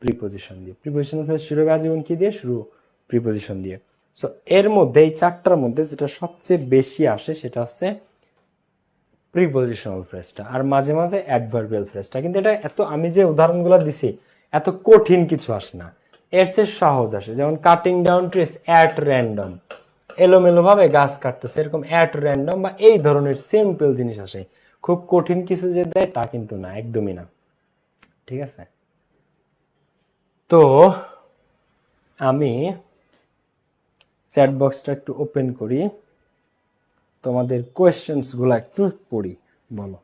প্রিপোজিশন দিয়ে। প্রিপোজিশনাল ফ্রেজ শুরু হবে আজীবন কি দিয়ে, শুরু প্রিপোজিশন দিয়ে। সো এর মধ্যে এই চারটার মধ্যে যেটা সবচেয়ে বেশি আসে সেটা হচ্ছে প্রিপোজিশনাল ফ্রেজটা, আর মাঝে মাঝে অ্যাডভার্বিয়াল ফ্রেজটা। কিন্তু এটা এত, আমি যে উদাহরণগুলো দিছি এত কঠিন কিছু আসে না, এর চেয়ে সহজ আসে। যেমন cutting down trees at random, এলোমেলো ভাবে গাছ কাটতেছে, এরকম অ্যাট র্যান্ডম বা এই ধরনের সিম্পল জিনিস আসে। খুব কঠিন কিছু যে দেয় তা কিন্তু না, একদমই না। ঠিক আছে, তো আমি চ্যাট বক্সটা একটু ওপেন করি, তোমাদের কোয়েশ্চেন্স গুলো একটু পড়ি। বলো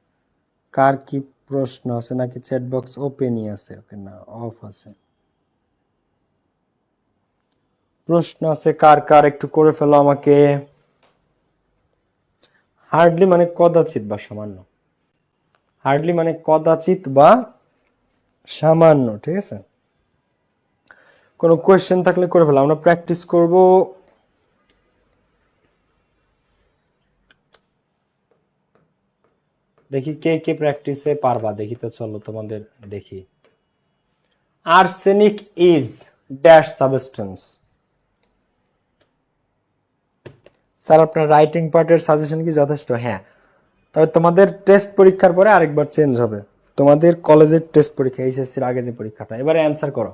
কার কি প্রশ্ন আছে, নাকি চ্যাট বক্স ওপেনই আছে? ওকে, না অফ আছে। প্রশ্ন আছে কার কার, একটু করে ফেলো আমাকে। হার্ডলি মানে কদাচিৎ বা সামান্য, হার্ডলি মানে কদাচিৎ বা সামান্য। ঠিক আছে, কোনো কোয়েশ্চেন থাকলে করে ফেলো, আমরা প্র্যাকটিস করব। দেখি কে কে প্র্যাকটিসে পারবা, দেখি তো, চলো তোমাদের দেখি। Arsenic is dash substance. Sir আপনার রাইটিং পার্টের সাজেশন কি যথেষ্ট? হ্যাঁ, তবে তোমাদের টেস্ট পরীক্ষার পরে আরেকবার চেঞ্জ হবে, তোমাদের কলেজের টেস্ট পরীক্ষা, এইচএসসির আগে যে পরীক্ষাটা। এবারে অ্যান্সার করো,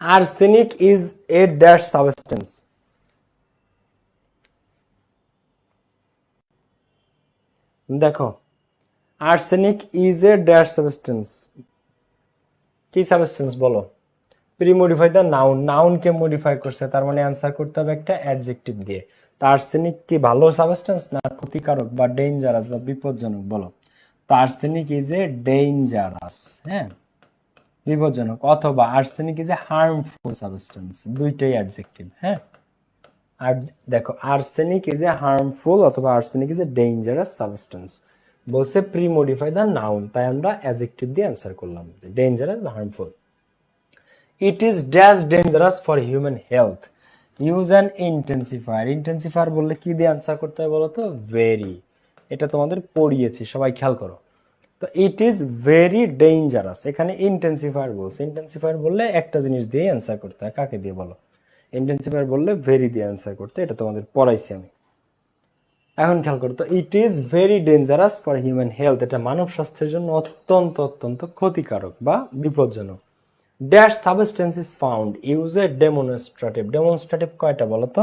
arsenic is a dash substance. দেখো arsenic is a dash substance, কি সাবস্টেন্স বলো? প্রিমডিফাই দ্য নাউন, নাউনকে মডিফাই করছে, তার মানে অ্যান্সার করতে হবে একটা অ্যাডজেক্টিভ দিয়ে। তা আর্সেনিক কি ভালো সাবস্টেন্স না ক্ষতিকারক বা ডেঞ্জারাস বা বিপজ্জনক? বলো। তো আর্সেনিক ইজ এ ডেঞ্জারাস, হ্যাঁ বিপজ্জনক, অথবা arsenic is A harmful substance, দুইটাই অ্যাডজেক্টিভ। হ্যাঁ, আর দেখো আর্সেনিক ইজ এ হার্মফুল অথবা arsenic is a dangerous substance, বলছে প্রি মডিফাই দ্য নাউন, তাই আমরা অ্যাডজেক্টিভ দিয়ে অ্যান্সার করলাম যে ডেঞ্জারাস বা harmful. It is dash dangerous for human health, use an intensifier. Intensifier বললে কি দিয়ে অ্যান্সার করতে হয় বলো তো? ভেরি, এটা তোমাদের পড়িয়েছি, সবাই খেয়াল করো। তো ইট ইজ ভেরি ডেঞ্জারাস, এখানে ইন্টেন্সিফায়ার বলছে। ইন্টেন্সিফায়ার বললে একটা জিনিস দিয়ে অ্যান্সার করতে হয়, কাকে দিয়ে বলো? ইন্টেন্সিফায়ার বললে ভেরি দিয়ে অ্যান্সার করতে, এটা তোমাদের পড়াইছি আমি। এখন খেয়াল করো তো, it is very dangerous for human health, এটা মানব স্বাস্থ্যের জন্য অত্যন্ত অত্যন্ত ক্ষতিকারক বা বিপজ্জনক। Dash substance is found, use a demonstrative. Demonstrative কয়টা বলো তো?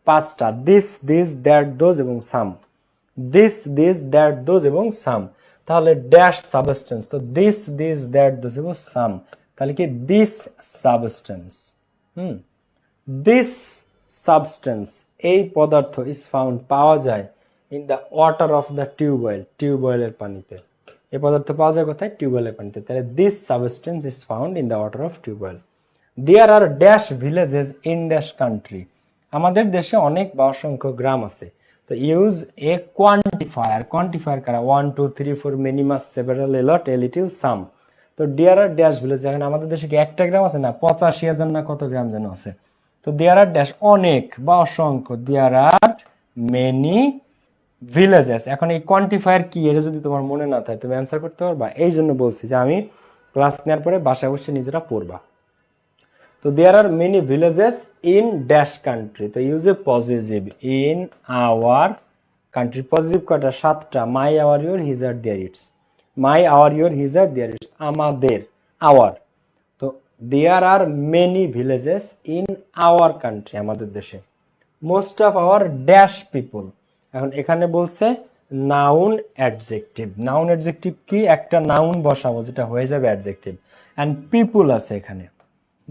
5টা, দিস, দিস, দ্যাট, দোজ এবং সাম। দিস, দিস, দ্যাট, দোজ এবং সাম। তাহলে ড্যাশ সাবস্টেন্স, তো দিস দ্যাট দোজ সাম, তাহলে কি দিস সাবস্টেন্স, দিস সাবস্টেন্স এই পদার্থ ইজ ফাউন্ড পাওয়া যায় in the water of the tubewell, টিউবওয়েলের পানিতে। এই পদার্থ পাওয়া যায় কোথায়? টিউবওয়েলের পানিতে। তাহলে this substance is found in the water of tubewell. There are dash villages in dash country, আমাদের দেশে অনেক বা অসংখ্য গ্রাম আছে। তো ইউজ এ কোয়ান্টিফায়ার, কোয়ান্টিফায়ার কারা? 1 2 3 4 many much several a lot a little some. তো দেয়ার আর ড্যাশ ভিলেজ, এখন আমাদের দেশে কি একটা গ্রাম আছে না, 85,000 না কত গ্রাম যেন আছে। তো দেয়ার আর ড্যাশ অনেক বা অসংখ্য, দেয়ার আর মেনি ভিলেজেস। এখন এই কোয়ান্টিফায়ার কি, এটা যদি তোমার মনে না থাকে তুমি অ্যান্সার করতে পারবা। এই জন্য বলছি যে আমি ক্লাস নেওয়ার পরে বাসায় বসে নিজেরা পড়বা। তো there are many villages in dash country, তো use a possessive, in our country. Possessive কয়টা? 7টা। My, our, your, his R their its. My, our, your, his R their its, আমাদের, আওয়ার। তো there are many villages in our country, আমাদের দেশে। Most of our dash people, এখন এখানে বলছে noun adjective. Noun adjective কি? একটা noun বসাবো যেটা হয়ে যাবে অ্যাডজেক্টিভ, অ্যান্ড পিপুল আছে এখানে,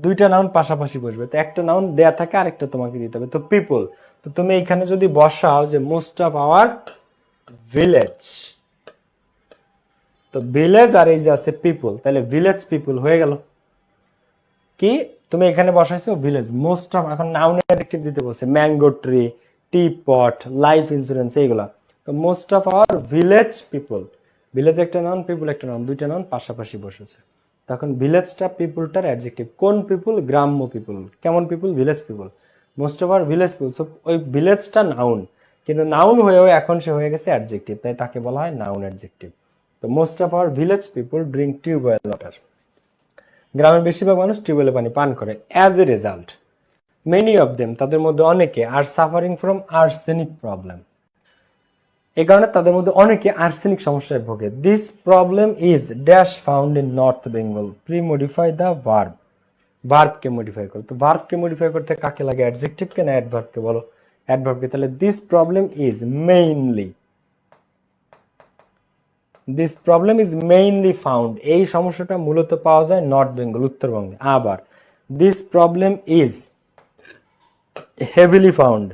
দুইটা নাউন পাশাপাশি বসবে। তো একটা নাউন দেয়া থাকে আরেকটা তোমাকে দিতে হবে। তো পিপল, তো তুমি এখানে যদি বসাও যে মোস্ট অফ আওয়ার ভিলেজ, তো ভিলেজ আর এই যে আছে পিপল, তাহলে ভিলেজ পিপল হয়ে গেল। কি তুমি এখানে বসাইছো? ভিলেজ। মোস্ট অফ, এখন নাউন অ্যাডজেক্টিভ দিতে বলছে, ম্যাঙ্গো ট্রি, টি পট, লাইফ ইন্স্যুরেন্স, এইগুলা। তো most of our village people, village একটা নাউন, পিপল একটা নাউন, দুইটা নাউন পাশাপাশি বসেছে। তখন ভিলেজটা পিপলটার অ্যাডজেক্টিভ। কোন পিপল? গ্রাম্য পিপল। কেমন people? Village people. Most of our village people, so ওই ভিলেজটা নাউন, কিন্তু নাউন হয়েও এখন সে হয়ে গেছে অ্যাডজেক্টিভ, তাই তাকে বলা হয় নাউন অ্যাডজেক্টিভ। তো most of our village people drink tube well water, গ্রামের বেশিরভাগ মানুষ টিউবওয়েলের পানি পান করে। As a result many of them, তাদের মধ্যে অনেকে, are suffering from arsenic problem, এই কারণে তাদের মধ্যে অনেকে আর্সেনিক সমস্যায় ভোগে। This problem is dash found in North Bengal. Premodify the verb, ভার্বকে মডিফাই করো। তো ভার্বকে মডিফাই করতে কাকে লাগে? অ্যাডজেক্টিভকে না অ্যাডভার্বকে? বলো অ্যাডভার্বকে। তাহলে this problem is mainly, this problem is mainly found, এই সমস্যাটা মূলত পাওয়া যায় নর্থ বেঙ্গল, উত্তরবঙ্গে। আবার this problem is heavily found,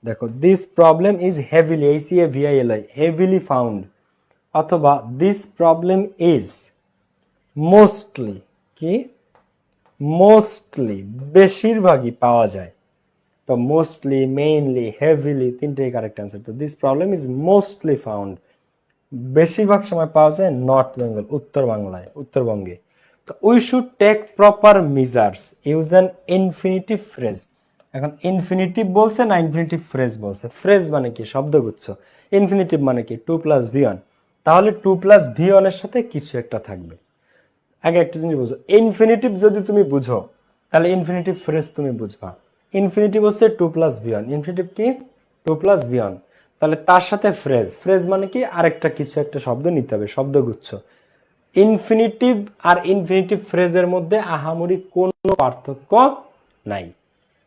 দেখো this problem is heavily, HEAVILI, heavily found. অথবা দিস প্রবলেম ইজ মোস্টলি, কি? মোস্টলি, বেশিরভাগই পাওয়া যায়। তো মোস্টলি, মেইনলি, হেভিলি তিনটেই কারেক্ট অ্যান্সার। তো this problem is mostly found, বেশিরভাগ সময় পাওয়া যায় নর্থ বেঙ্গল, উত্তর বাংলায়, উত্তরবঙ্গে। তো we should take proper measures, use an infinitive phrase. এখন ইনফিনিটিভ বলছে না ইনফিনিটিভ ফ্রেজ বলছে? ফ্রেজ মানে কি? শব্দগুচ্ছ। ইনফিনিটিভ মানে কি? 2 + V1, তাহলে 2 + V1 এর সাথে কিছু একটা থাকবে। আগে একটা জিনিস বুঝো, ইনফিনিটিভ যদি তুমি বুঝো তাহলে ইনফিনিটিভ ফ্রেজ তুমি বুঝবা। ইনফিনিটিভ হচ্ছে 2 + V1, ইনফিনিটিভ কি? 2 + V1, তাহলে তার সাথে ফ্রেজ, ফ্রেজ মানে কি? আরেকটা কিছু একটা শব্দ নিতে হবে, শব্দগুচ্ছ। ইনফিনিটিভ আর ইনফিনিটিভ ফ্রেজের মধ্যে আহামরি কোনো পার্থক্য নাই,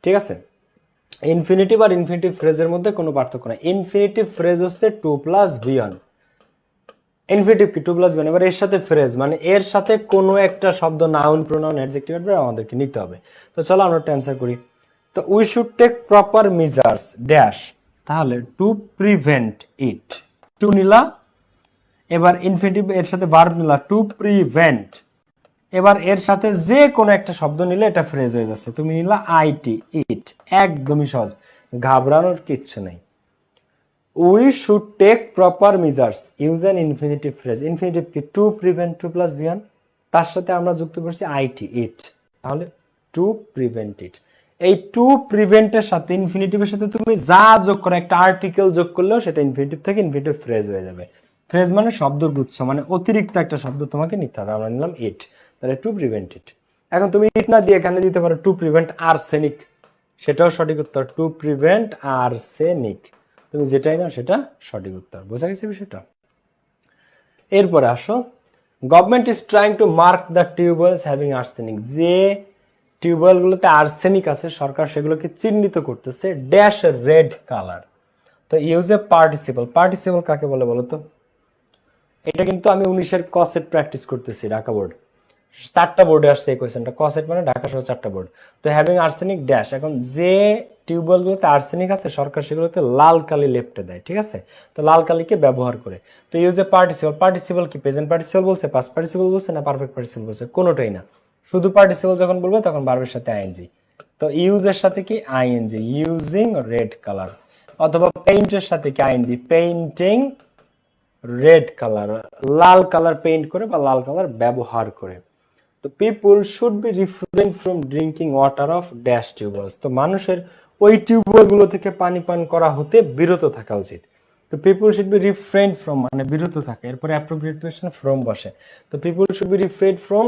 ঠিক আছে? ইনফিনিটিভ আর ইনফিনিটিভ ফ্রেজের মধ্যে কোনো পার্থক্য নাই। ইনফিনিটিভ ফ্রেজ হচ্ছে 2 + V1, ইনফিনিটিভ কি? 2 + V1। এবার এর সাথে ফ্রেজ মানে এর সাথে কোনো একটা শব্দ, নাউন, প্রোনাউন, অ্যাডজেক্টিভ, অ্যাডভার্ব আমাদেরকে নিতে হবে। তো চলো আমরা অ্যান্সার করি। তো we should take proper measures dash, তাহলে টু প্রিভেন্ট ইট, টু নিলা, এবার ইনফিনিটিভ এর সাথে ভার্ব নিলা টু প্রিভেন্ট, এবার এর সাথে যে কোনো একটা শব্দ নিলে এটা ফ্রেজ হয়ে যাচ্ছে। তুমি নিলা আইটি, ইট, একদমই সহজ, ঘাবড়ানোর কিচ্ছু নেই। We should take proper measures, use an infinitive phrase. Infinitive কি? টু প্রিভেন্ট, 2 + V1, তার সাথে আমরা যুক্ত করছি আইটি, ইট, তাহলে টু প্রিভেন্ট ইট। এই টু প্রিভেন্টের সাথে ইনফিনিটিভের সাথে তুমি যা যোগ করো, একটা আর্টিকেল যোগ করলেও সেটা ইনফিনিটিভ থেকে ইনফিনিটিভ ফ্রেজ হয়ে যাবে। ফ্রেজ মানে শব্দগুচ্ছ, মানে অতিরিক্ত একটা শব্দ তোমাকে নিতে হবে। আমরা নিলাম ইট, তাহলে টু প্রিভেন্ট ইট। এখন তুমি ইট না দিয়ে এখানে দিতে পারো টু প্রিভেন্ট আর্সেনিক, সেটাও সঠিক উত্তর, টু প্রিভেন্ট আর্সেনিক। তুমি যেটাই নাও সেটা সঠিক উত্তর। বোঝা গেছে বিষয়টা? এরপরে আসো, government is trying to mark the tube wells having arsenic, যে টিউবওয়েলগুলোতে আর্সেনিক আছে সরকার সেগুলোকে চিহ্নিত করতেছে ড্যাশ রেড কালার। তো তো ইউজ এ পার্টিসিপল, পার্টিসিপল কাকে বলে বলো তো? এটা কিন্তু আমি 19-এর কসেট প্র্যাকটিস করতেছি, ঢাকা বোর্ড 4টা বোর্ডে আসছে এই কোয়েশ্চেনটা, কসেট মানে ঢাকা সহ 4টা বোর্ড। তো হ্যাভিং আর্সেনিক ড্যাশ, এখন যে টিউবওয়েলগুলোতে আর্সেনিক আছে সরকার সেগুলোতে লাল কালি লেপটে দেয়, ঠিক আছে? তো লাল কালিকে ব্যবহার করে। তো ইউজ এ পার্টিসিপল, পার্টিসিপল কি প্রেজেন্ট পার্টিসিপল বলছে, পাস্ট পার্টিসিপল বলছে, না পারফেক্ট পার্টিসিপল বলছে? কোনোটাই না, শুধু পার্টিসিপল যখন বলবে তখন ভার্বের সাথে আইএনজি। তো ইউজের সাথে কি আইএনজি, ইউজিং রেড কালার, অথবা পেইন্টের সাথে কি আইএনজি, পেইন্টিং রেড কালার, লাল কালার পেইন্ট করে বা লাল কালার ব্যবহার করে। তো people should be refrain from drinking water of dash tube wells, তো মানুষের ওই টিউবওয়েল গুলো থেকে পানি পান করা হতে বিরত থাকা উচিত। তো people should be refrain from মানে বিরত থাকে, এরপরে অ্যাপ্রোপ্রিয়েট কোয়েশ্চেন ফ্রম বসে। তো people should be refrain from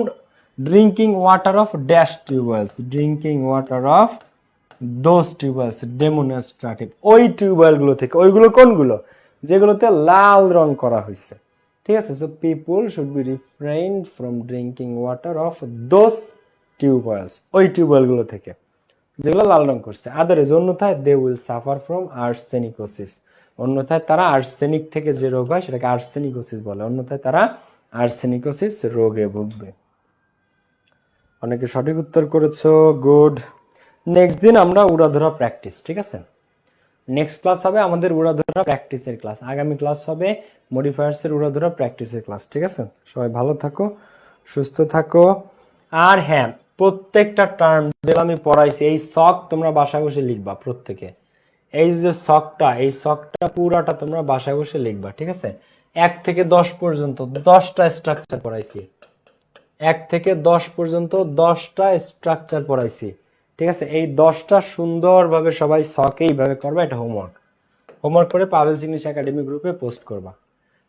drinking water of dash tube wells, drinking water of those tube wells demonstrative, ওই টিউবওয়েল গুলো থেকে। ওইগুলো কোনগুলো? যেগুলোতে লাল রং করা হয়েছে, ঠিক আছে? So people should be refrain from drinking water of those tube wells, ওই টিউবওয়েল গুলো থেকে যেগুলো লাল রং করছে। আদারওয়াইজ অন্যথায় they will suffer from arsenicosis, অন্যথায় তারা আর্সেনিক থেকে যে রোগ হয় সেটাকে আর্সেনিকোসিস বলে, অন্যথায় তারা আর্সেনিকোসিস রোগে ভুগবে। অনেকে সঠিক উত্তর করেছো, গুড। নেক্সট দিন আমরা উড়াধরা প্র্যাকটিস, ঠিক আছে? নেক্সট ক্লাস হবে আমাদের উড়াধরা প্র্যাকটিসের ক্লাস, আগামী ক্লাস হবে মডিফায়ার্স এর উড়াধরা প্র্যাকটিসের ক্লাস, ঠিক আছে? সবাই ভালো থাকো, সুস্থ থাকো। আর হ্যাঁ, প্রত্যেকটা টার্ম যেগুলো আমি পড়াইছি এই শক তোমরা বাসায় বসে লিখবা প্রত্যেকে। এই যে শকটা, এই শকটা পুরাটা তোমরা বাসায় বসে লিখবা, ঠিক আছে? 1 থেকে 10 পর্যন্ত 10টা স্ট্রাকচার পড়াইছি, 1 থেকে 10 পর্যন্ত 10টা স্ট্রাকচার পড়াইছি, ঠিক আছে? এই 10টা সুন্দরভাবে সবাই শকে এইভাবে করবা, এটা হোমওয়ার্ক। হোমওয়ার্ক করে পাভেলস ইংলিশ একাডেমি গ্রুপে পোস্ট করবা,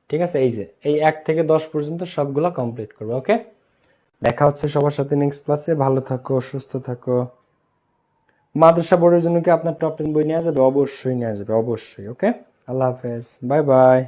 ঠিক আছে? এই যে এই 1 থেকে 10 পর্যন্ত সবগুলা কমপ্লিট করবা, ওকে? দেখা হচ্ছে সবার সাথে নেক্সট ক্লাসে। ভালো থাকো, সুস্থ থাকো। মাদ্রাসা বোর্ডের জন্য কি আপনার টপ 10 বই নেওয়া যাবে? অবশ্যই নেওয়া যাবে, অবশ্যই। ওকে, আল্লাহ হাফেজ, বাই বাই।